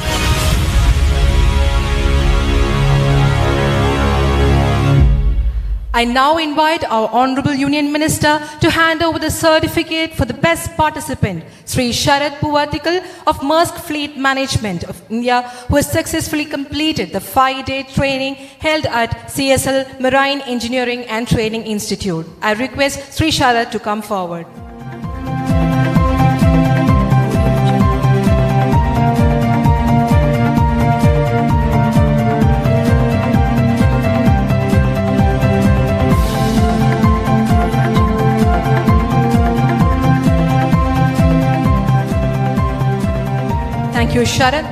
I now invite our Honorable Union Minister to hand over the certificate for the best participant, Sri Sharad Puvatikal of Maersk Fleet Management of India, who has successfully completed the 5-day training held at CSL Marine Engineering and Training Institute. I request Sri Sharad to come forward. Thank you, Sharad.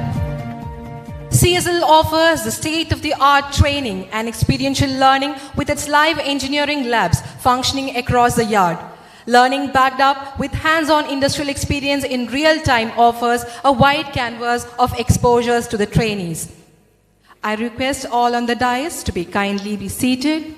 CSL offers the state-of-the-art training and experiential learning with its live engineering labs functioning across the yard. Learning backed up with hands-on industrial experience in real time offers a wide canvas of exposures to the trainees. I request all on the dais to kindly be seated.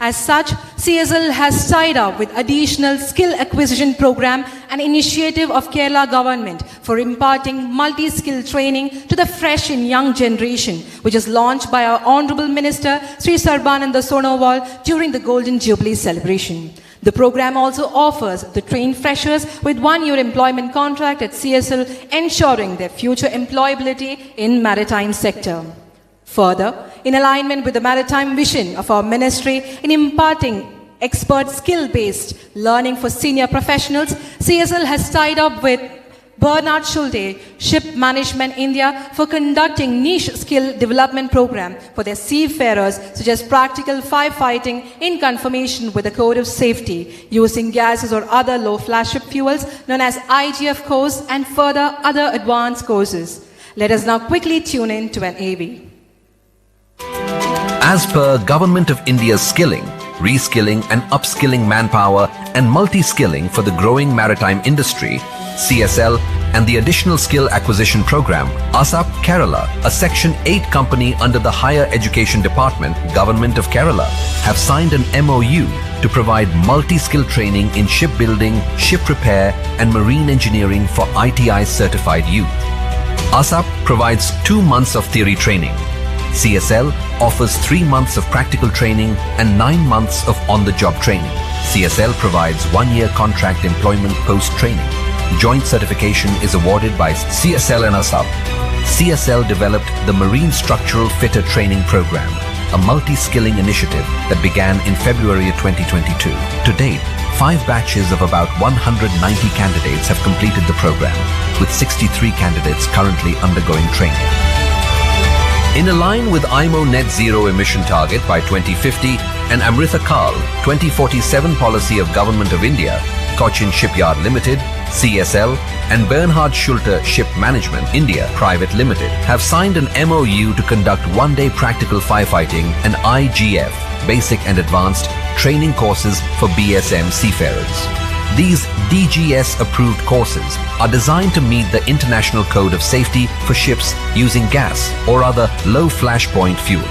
As such, CSL has tied up with additional skill acquisition program and initiative of Kerala government for imparting multi-skill training to the fresh and young generation, which is launched by our Honorable Minister Sri Sarbananda Sonowal during the Golden Jubilee celebration. The program also offers the trained freshers with 1-year employment contract at CSL, ensuring their future employability in maritime sector. Further, in alignment with the maritime vision of our ministry in imparting expert skill-based learning for senior professionals, CSL has tied up with Bernard Schulte, Ship Management India, for conducting niche skill development program for their seafarers, such as practical firefighting in conformation with the Code of Safety, using gases or other low flash ship fuels known as IGF course, and further other advanced courses. Let us now quickly tune in to an AV. As per Government of India's skilling, reskilling and upskilling manpower and multi-skilling for the growing maritime industry, CSL, and the Additional Skill Acquisition Program, ASAP Kerala, a Section 8 company under the Higher Education Department, Government of Kerala, have signed an MOU to provide multi-skill training in shipbuilding, ship repair, and marine engineering for ITI certified youth. ASAP provides 2 months of theory training. CSL offers 3 months of practical training and 9 months of on-the-job training. CSL provides 1-year contract employment post-training. Joint certification is awarded by CSL and ASAP. CSL developed the Marine Structural Fitter Training Program, a multi-skilling initiative that began in February 2022. To date, 5 batches of about 190 candidates have completed the program, with 63 candidates currently undergoing training. In line with IMO Net Zero emission target by 2050 and Amrita Kal 2047 policy of Government of India, Cochin Shipyard Limited, CSL, and Bernhard Schulte Ship Management India Private Limited have signed an MOU to conduct 1-day practical firefighting and IGF, basic and advanced, training courses for BSM seafarers. These DGS-approved courses are designed to meet the International Code of Safety for ships using gas or other low flashpoint fuels.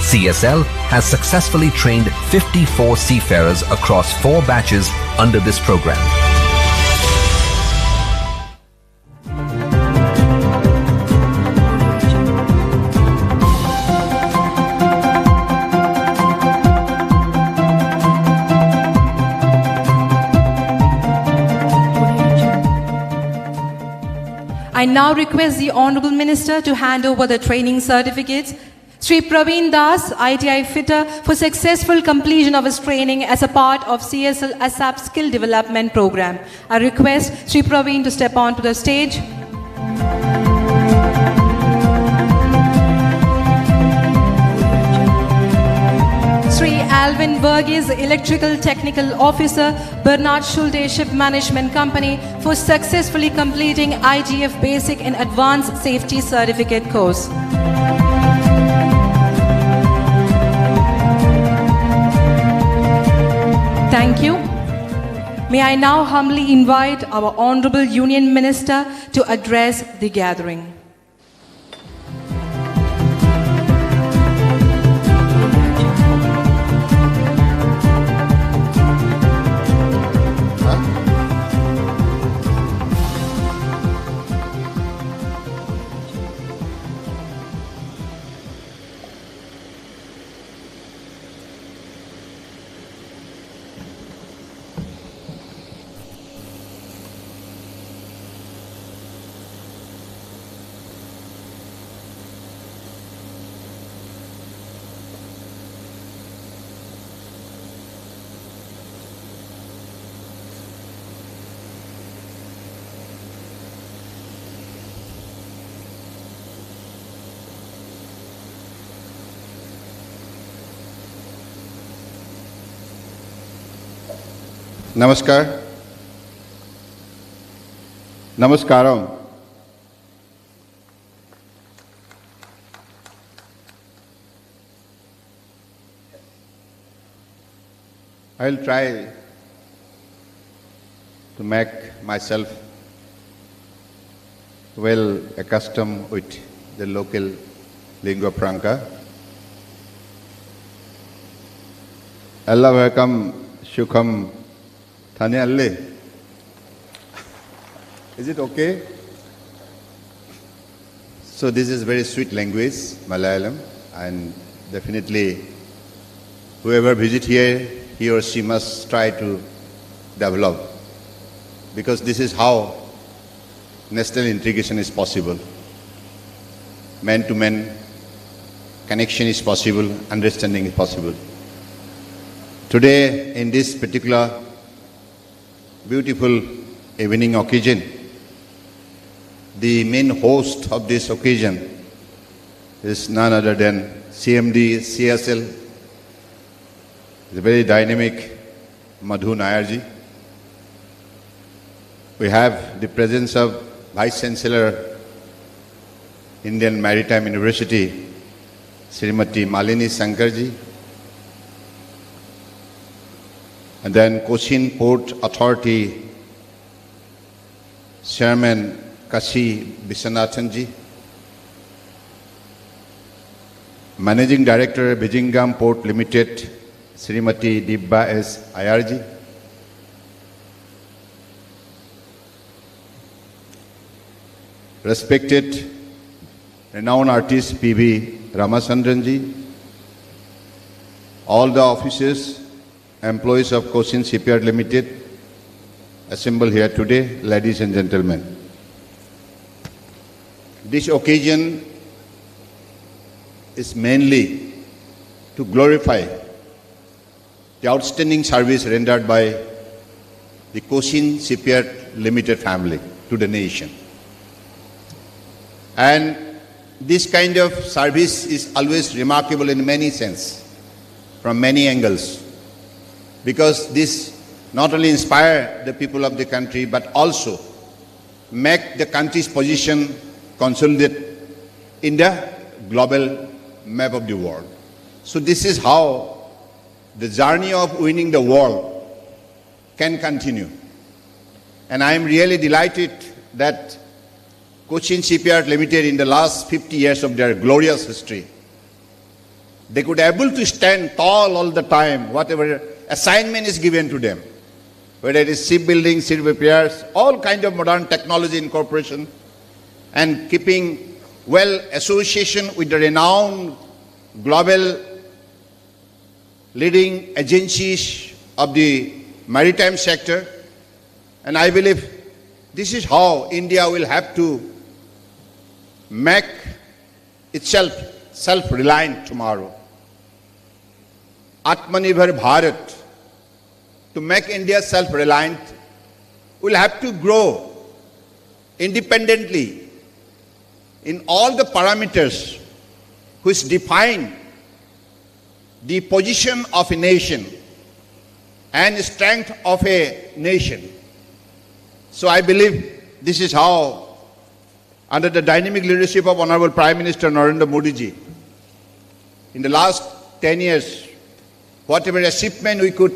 CSL has successfully trained 54 seafarers across 4 batches under this program. I now request the Honourable Minister to hand over the training certificates. Sri Praveen Das, ITI Fitter, for successful completion of his training as a part of CSL ASAP Skill Development Program. I request Sri Praveen to step onto the stage. Sri Alvin Verghese, Electrical Technical Officer, Bernard Schulte Ship Management Company, for successfully completing IGF Basic and Advanced Safety Certificate course. Thank you. May I now humbly invite our Honourable Union Minister to address the gathering. Namaskar. Namaskaram. I will try to make myself well accustomed with the local lingua franca. Allah welcome, Shukham, Thane. Is it okay? So this is very sweet language, Malayalam, and definitely whoever visit here, he or she must try to develop, because this is how national integration is possible. Man-to-man connection is possible, understanding is possible. Today, in this particular beautiful evening occasion, the main host of this occasion is none other than CMD CSL, the very dynamic Madhu Nayarji. We have the presence of Vice Chancellor, Indian Maritime University, Srimati Malini Sankarji, and then Cochin Port Authority Chairman Kashi Viswanathanji, Managing Director Bijingam Port Limited, Srimati Dibba S. Ayarji, respected renowned artist P.V. Ramachandranji, all the officers, employees of Cochin Shipyard Limited assembled here today, ladies and gentlemen. This occasion is mainly to glorify the outstanding service rendered by the Cochin Shipyard Limited family to the nation. And this kind of service is always remarkable in many senses, from many angles, because this not only inspire the people of the country, but also make the country's position consolidate in the global map of the world. So this is how the journey of winning the world can continue. And I am really delighted that Cochin Shipyard Limited, in the last 50 years of their glorious history, they could able to stand tall all the time, whatever assignment is given to them, whether it is shipbuilding, ship repairs, all kind of modern technology incorporation, and keeping well association with the renowned global leading agencies of the maritime sector. And I believe this is how India will have to make itself self-reliant tomorrow. Atmanirbhar Bharat, to make India self-reliant, will have to grow independently in all the parameters which define the position of a nation and strength of a nation. So I believe this is how, under the dynamic leadership of Honorable Prime Minister Narendra Modi ji, in the last 10 years, whatever achievement we could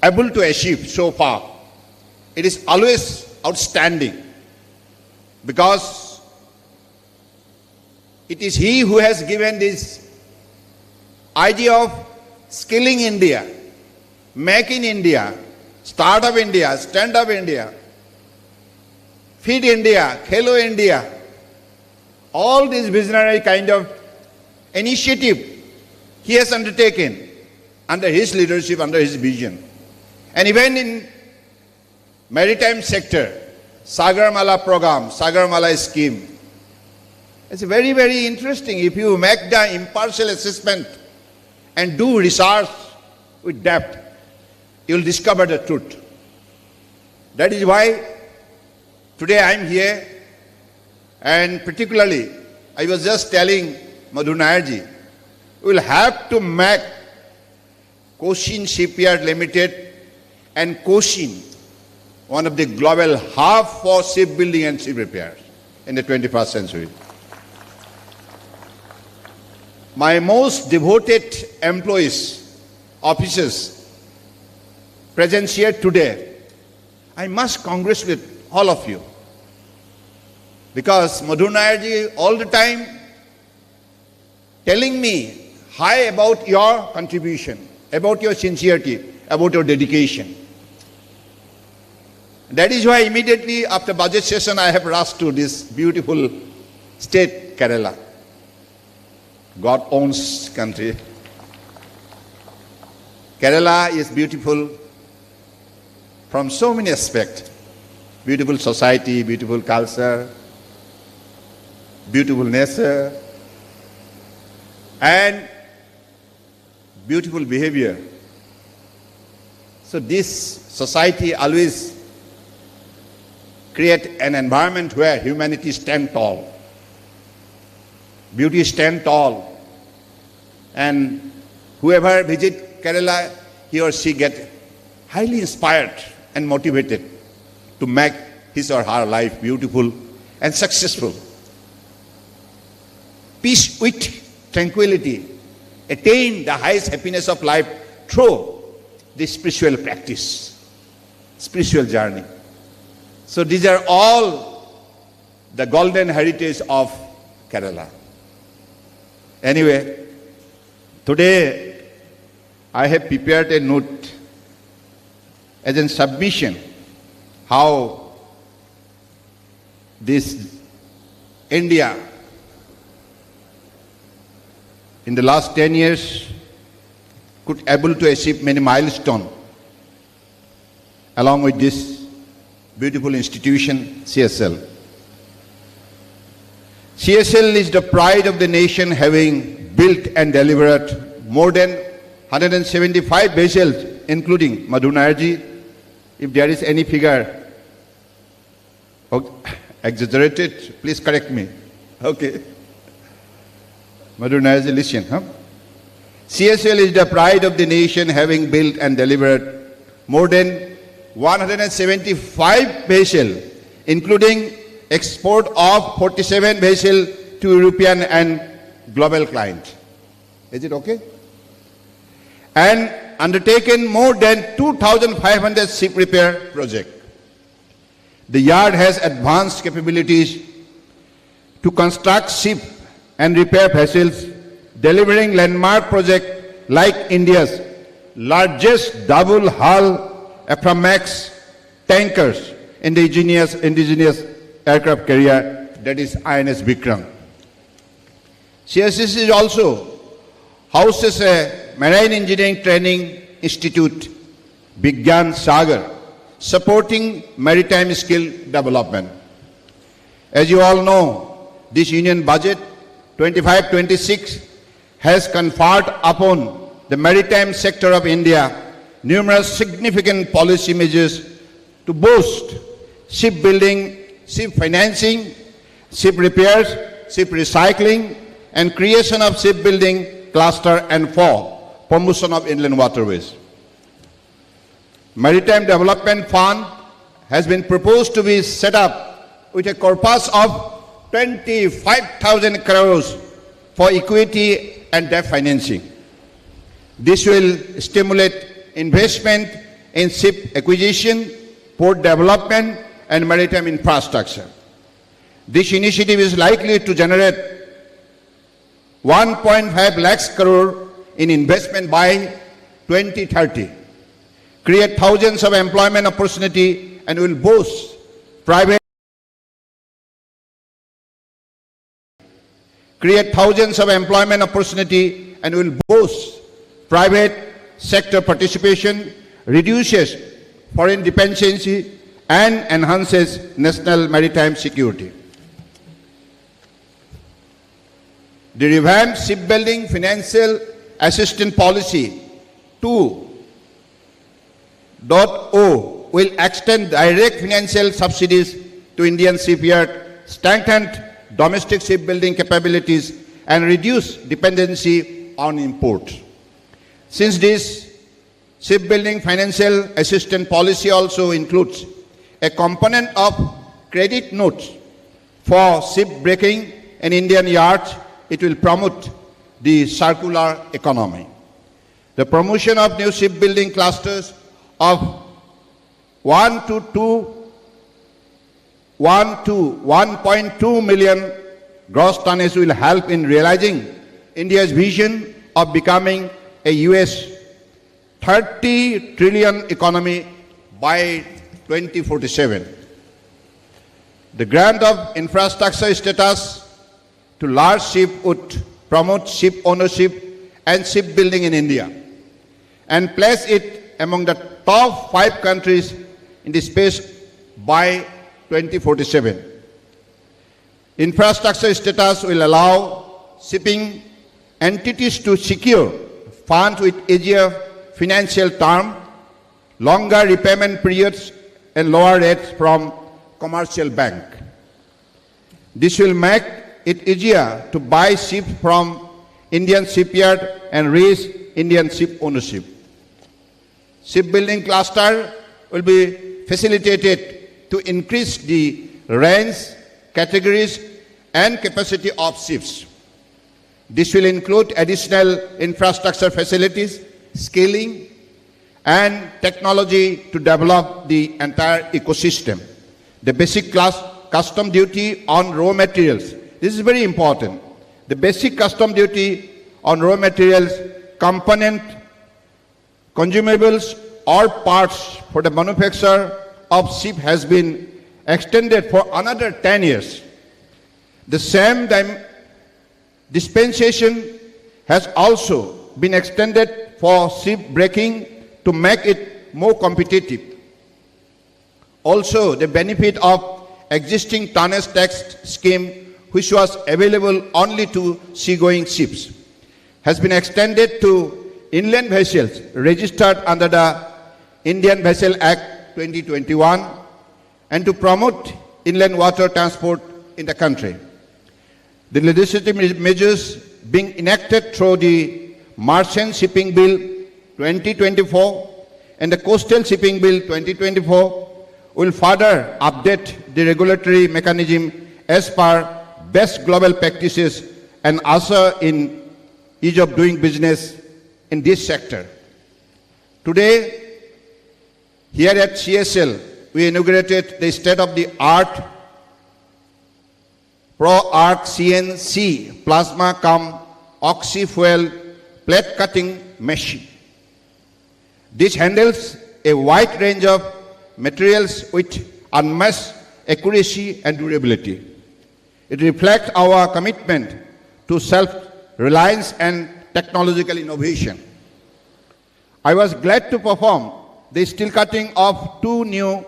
able to achieve so far, it is always outstanding, because it is he who has given this idea of skilling India, making India, start up India, stand up India, feed India, Khelo India, all these visionary kind of initiative he has undertaken under his leadership, under his vision. And even in maritime sector, Sagarmala program, Sagarmala scheme, it's very, very interesting. If you make the impartial assessment and do research with depth, you will discover the truth. That is why today I am here, and particularly I was just telling Madhu Nayarji, we will have to make Cochin Shipyard Limited and Cochin one of the global hub for shipbuilding and ship repairs in the 21st century. My most devoted employees, officers present here today, I must congratulate all of you, because Madhu Nayarji all the time telling me high about your contribution, about your sincerity, about your dedication. That is why immediately after budget session I have rushed to this beautiful state, Kerala. God owns country. Kerala is beautiful, from so many aspects. Beautiful society, beautiful culture, beautiful nature, and beautiful behavior. So this society always create an environment where humanity stand tall, beauty stand tall, and whoever visit Kerala, he or she get highly inspired and motivated to make his or her life beautiful and successful. Peace with tranquility, attain the highest happiness of life through the spiritual practice, spiritual journey. So these are all the golden heritage of Kerala. Anyway, today I have prepared a note as a submission how this India in the last 10 years could able to achieve many milestones along with this beautiful institution, CSL. CSL is the pride of the nation, having built and delivered more than 175 vessels, including Madhu Nayarji. If there is any figure exaggerated, please correct me. Okay. Madhu Nayarji, listen. CSL is the pride of the nation, having built and delivered more than 175 vessels, including export of 47 vessels to European and global clients. Is it okay? And undertaken more than 2,500 ship repair projects. The yard has advanced capabilities to construct ship and repair vessels, delivering landmark projects like India's largest double-hull Aframax tankers in the indigenous aircraft carrier, that is INS Vikram. CSS also houses a marine engineering training institute, Vigyan Sagar, supporting maritime skill development. As you all know, this union budget 25-26 has conferred upon the maritime sector of India numerous significant policy measures to boost shipbuilding, ship financing, ship repairs, ship recycling, and creation of shipbuilding cluster and for promotion of inland waterways. Maritime Development Fund has been proposed to be set up with a corpus of 25,000 crores for equity and debt financing. This will stimulate investment in ship acquisition, port development, and maritime infrastructure. This initiative is likely to generate 1.5 lakhs crore in investment by 2030, create thousands of employment opportunity, and will boost private sector participation, reduces foreign dependency, and enhances national maritime security. The revamped shipbuilding financial assistance policy 2.0 will extend direct financial subsidies to Indian shipyard, strengthen domestic shipbuilding capabilities, and reduce dependency on imports. Since this shipbuilding financial assistance policy also includes a component of credit notes for shipbreaking in Indian yards, it will promote the circular economy. The promotion of new shipbuilding clusters of 1 to 1.2 million gross tonnage will help in realizing India's vision of becoming a US 30 trillion economy by 2047. The grant of infrastructure status to large ship would promote ship ownership and shipbuilding in India and place it among the top 5 countries in the space by 2047. Infrastructure status will allow shipping entities to secure funds with easier financial term, longer repayment periods, and lower rates from commercial bank. This will make it easier to buy ships from Indian shipyard and raise Indian ship ownership. Shipbuilding cluster will be facilitated to increase the range, categories, and capacity of ships. This will include additional infrastructure facilities, scaling, and technology to develop the entire ecosystem. The basic custom duty on raw materials. This is very important. The basic custom duty on raw materials, component, consumables, or parts for the manufacture of ship has been extended for another 10 years. The same dispensation has also been extended for ship breaking to make it more competitive. Also, the benefit of existing tonnage tax scheme, which was available only to seagoing ships, has been extended to inland vessels registered under the Indian Vessel Act 2021 and to promote inland water transport in the country. The legislative measures being enacted through the Merchant Shipping Bill 2024 and the Coastal Shipping Bill 2024 will further update the regulatory mechanism as per best global practices and usher in ease of doing business in this sector. Today, here at CSL, we inaugurated the state-of-the-art Pro-Arc CNC plasma cum oxy fuel plate cutting machine. This handles a wide range of materials with unmatched accuracy and durability. It reflects our commitment to self-reliance and technological innovation. I was glad to perform the steel cutting of 2 new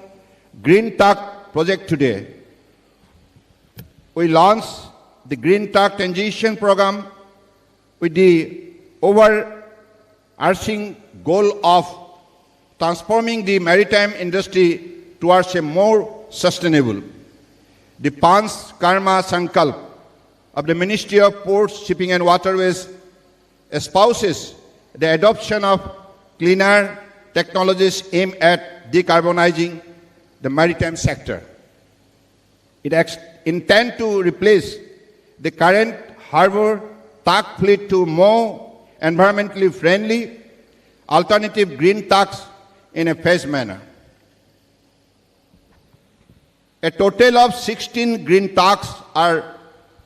Green Tug projects today. We launched the Green Tug Transition Program with the overarching goal of transforming the maritime industry towards a more sustainable. The Panch Karma Sankalp of the Ministry of Ports, Shipping and Waterways espouses the adoption of cleaner technologies aimed at decarbonizing the maritime sector. It intends to replace the current harbor tug fleet to more environmentally friendly alternative green tugs in a phased manner. A total of 16 green tugs are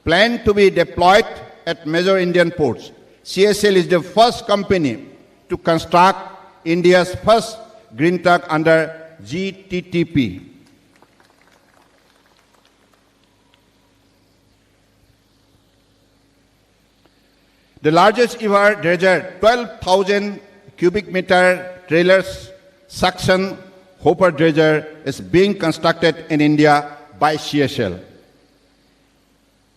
planned to be deployed at major Indian ports. CSL is the first company to construct India's first green tug under GTTP. The largest ever dredger, 12,000 cubic meter trailers suction hopper dredger is being constructed in India by CSL.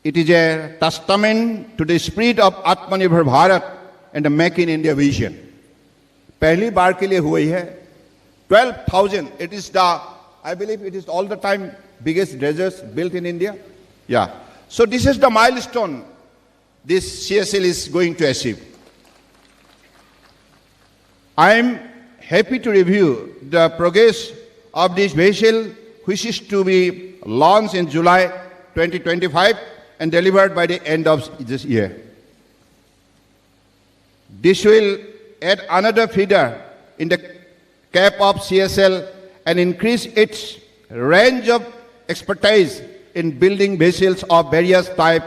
It is a testament to the spirit of Atmanirbhar Bharat and the Make in India vision. पहली बार के लिए हुई है 12,000. It is the, I believe it is all the time biggest dredgers built in India. Yeah. So this is the milestone this CSL is going to achieve. I am happy to review the progress of this vessel, which is to be launched in July 2025 and delivered by the end of this year. This will add another feeder in the cap of CSL and increase its range of expertise in building vessels of various types,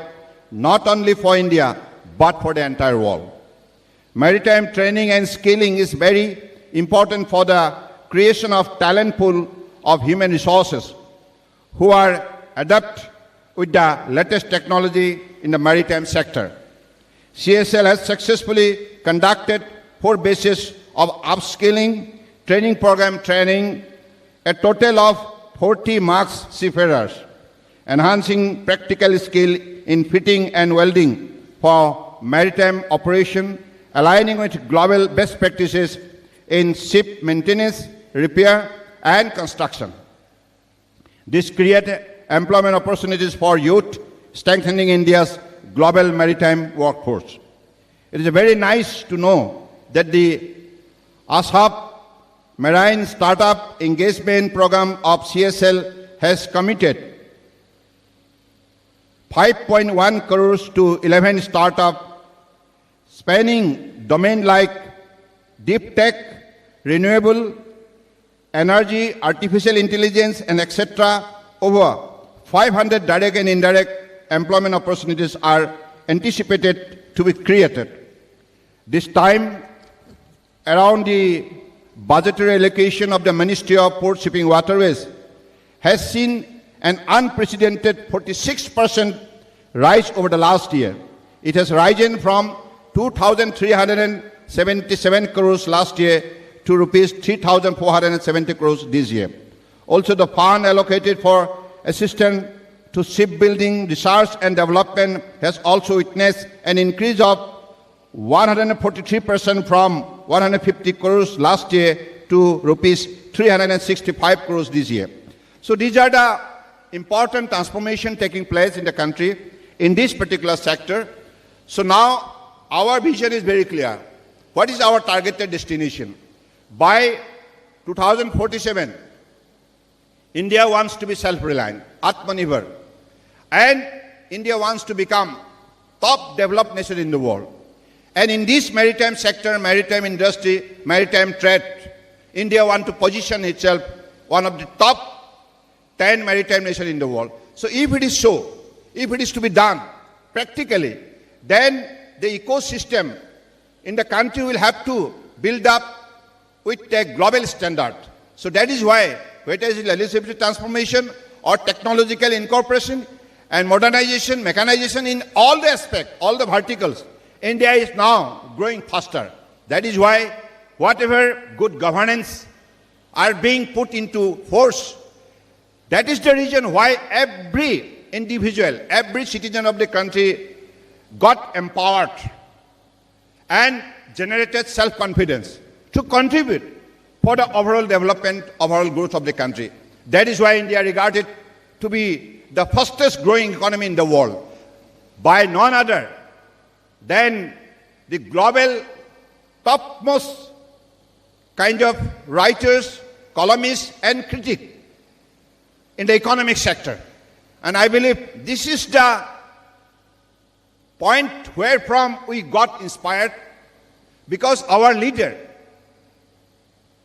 not only for India, but for the entire world. Maritime training and skilling is very important for the creation of talent pool of human resources who are adept with the latest technology in the maritime sector. CSL has successfully conducted 4 bases of upskilling, training program training a total of 40 marks seafarers, enhancing practical skill in fitting and welding for maritime operation, aligning with global best practices in ship maintenance, repair, and construction. This creates employment opportunities for youth, strengthening India's global maritime workforce. It is very nice to know that the ASHAP Marine Startup Engagement Program of CSL has committed 5.1 crores to 11 startups spanning domains like deep tech, renewable energy, artificial intelligence, and etc. Over 500 direct and indirect employment opportunities are anticipated to be created. This time around, the budgetary allocation of the Ministry of Port Shipping Waterways has seen an unprecedented 46% rise over the last year. It has risen from 2,377 crores last year to rupees 3,470 crores this year. Also, the fund allocated for assistance to shipbuilding, research and development has also witnessed an increase of 143% from 150 crores last year to rupees 365 crores this year. So these are the important transformation taking place in the country in this particular sector. So now our vision is very clear. What is our targeted destination? By 2047, India wants to be self-reliant, Atmanirbhar, and India wants to become top developed nation in the world. And in this maritime sector, maritime industry, maritime trade, India wants to position itself one of the top 10 maritime nations in the world. So if it is so, if it is to be done practically, then the ecosystem in the country will have to build up with a global standard. So that is why, whether it is legislative transformation or technological incorporation and modernization, mechanization in all the aspects, all the verticals, India is now growing faster. That is why whatever good governance are being put into force, that is the reason why every individual, every citizen of the country got empowered and generated self-confidence to contribute for the overall development, overall growth of the country. That is why India regarded to be the fastest growing economy in the world by none other than the global topmost kind of writers, columnists, and critics in the economic sector. And I believe this is the point where from we got inspired, because our leader,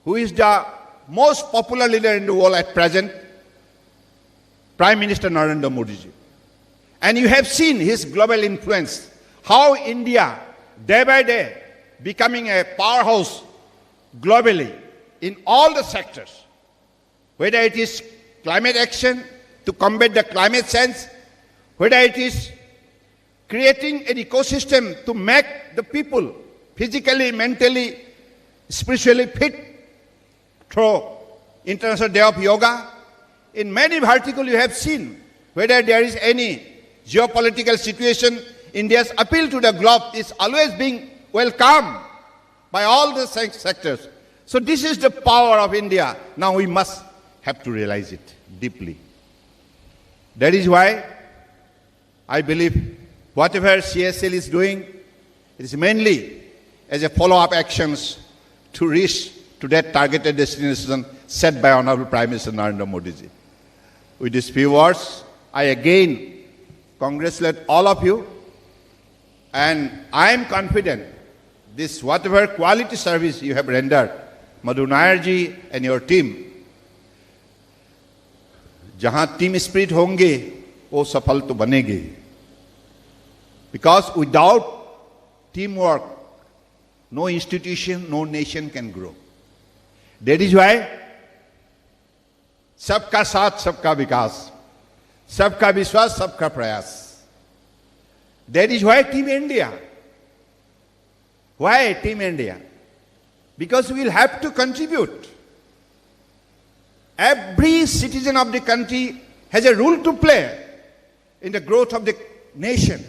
who is the most popular leader in the world at present, Prime Minister Narendra Modi ji. And you have seen his global influence, how India, day by day, becoming a powerhouse globally in all the sectors, whether it is climate action to combat the climate change, whether it is creating an ecosystem to make the people physically, mentally, spiritually fit through International Day of Yoga. In many verticals you have seen, whether there is any geopolitical situation, India's appeal to the globe is always being welcomed by all the sectors. So this is the power of India. Now we must have to realize it deeply. That is why I believe whatever CSL is doing, it is mainly as a follow-up actions to reach to that targeted destination set by Honorable Prime Minister Narendra Modi ji. With these few words, I again congratulate all of you, and I am confident this whatever quality service you have rendered, Madhu Nair ji and your team, जहां team spirit होंगे वो सफल तो बनेंगे, because without teamwork no institution, no nation can grow. That is why सबका साथ सबका विकास, सबका विश्वास सबका प्रयास. That is why Team India. Why Team India? Because we will have to contribute. Every citizen of the country has a role to play in the growth of the nation.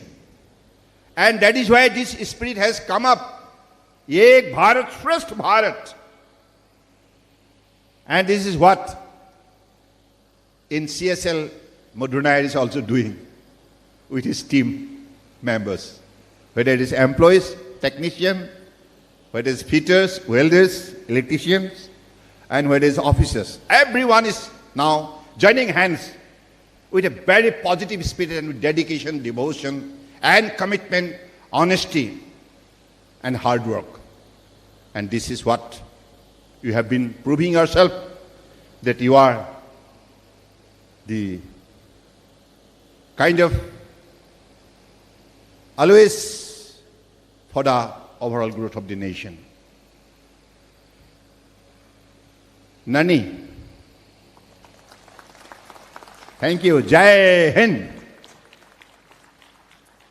And that is why this spirit has come up. Ek Bharat, Shresth Bharat. And this is what in CSL Madhunair is also doing with his team members. Whether it is employees, technicians, whether it is fitters, welders, electricians, and whether it is officers. Everyone is now joining hands with a very positive spirit and with dedication, devotion, and commitment, honesty, and hard work. And this is what you have been proving yourself, that you are the kind of always for the overall growth of the nation. Nani. Thank you. Jai Hind.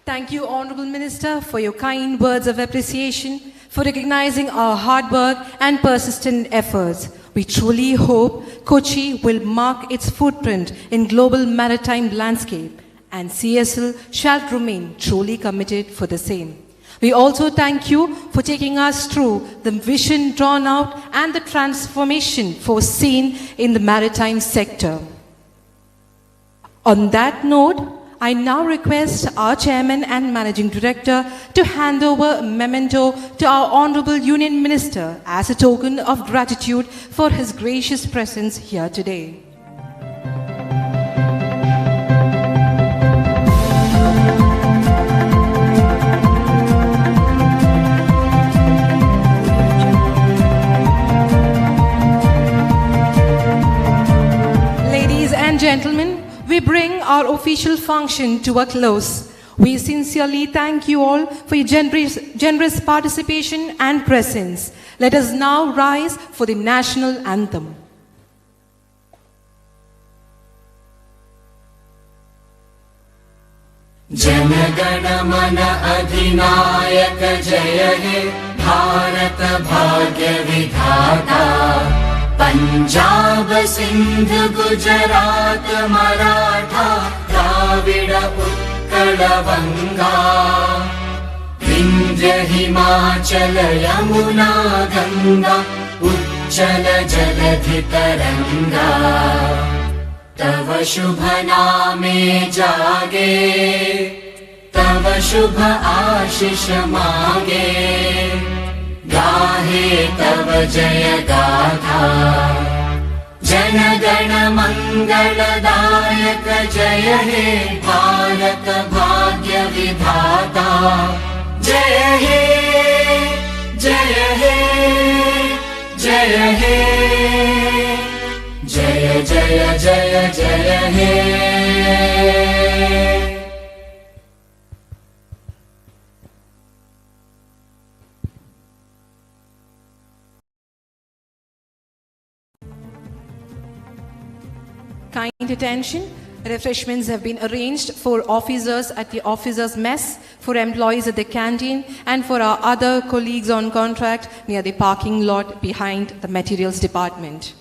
Thank you, Honorable Minister, for your kind words of appreciation, for recognizing our hard work and persistent efforts. We truly hope Kochi will mark its footprint in global maritime landscape, and CSL shall remain truly committed for the same. We also thank you for taking us through the vision drawn out and the transformation foreseen in the maritime sector. On that note, I now request our Chairman and Managing Director to hand over a memento to our Honorable Union Minister as a token of gratitude for his gracious presence here today. Ladies and gentlemen, we bring our official function to a close. We sincerely thank you all for your generous participation and presence. Let us now rise for the national anthem. Janagana mana adhinayak jaya he Bharat bhagya vidhata Punjab Sindh Gujarat Maratha Dravida Utkala Vanga Vindhya Himachala Yamuna Ganga Uchchala Jaladhi Taranga Tava Shubha Name Jage Tava Shubha Ashish Mage गाहे तव जय गाथा जन गण मंगलदायक जय हे भारत भाग्य विधाता जय हे जय हे जय हे जय जय जय जय हे Kind attention. Refreshments have been arranged for officers at the officers' mess, for employees at the canteen, and for our other colleagues on contract near the parking lot behind the materials department.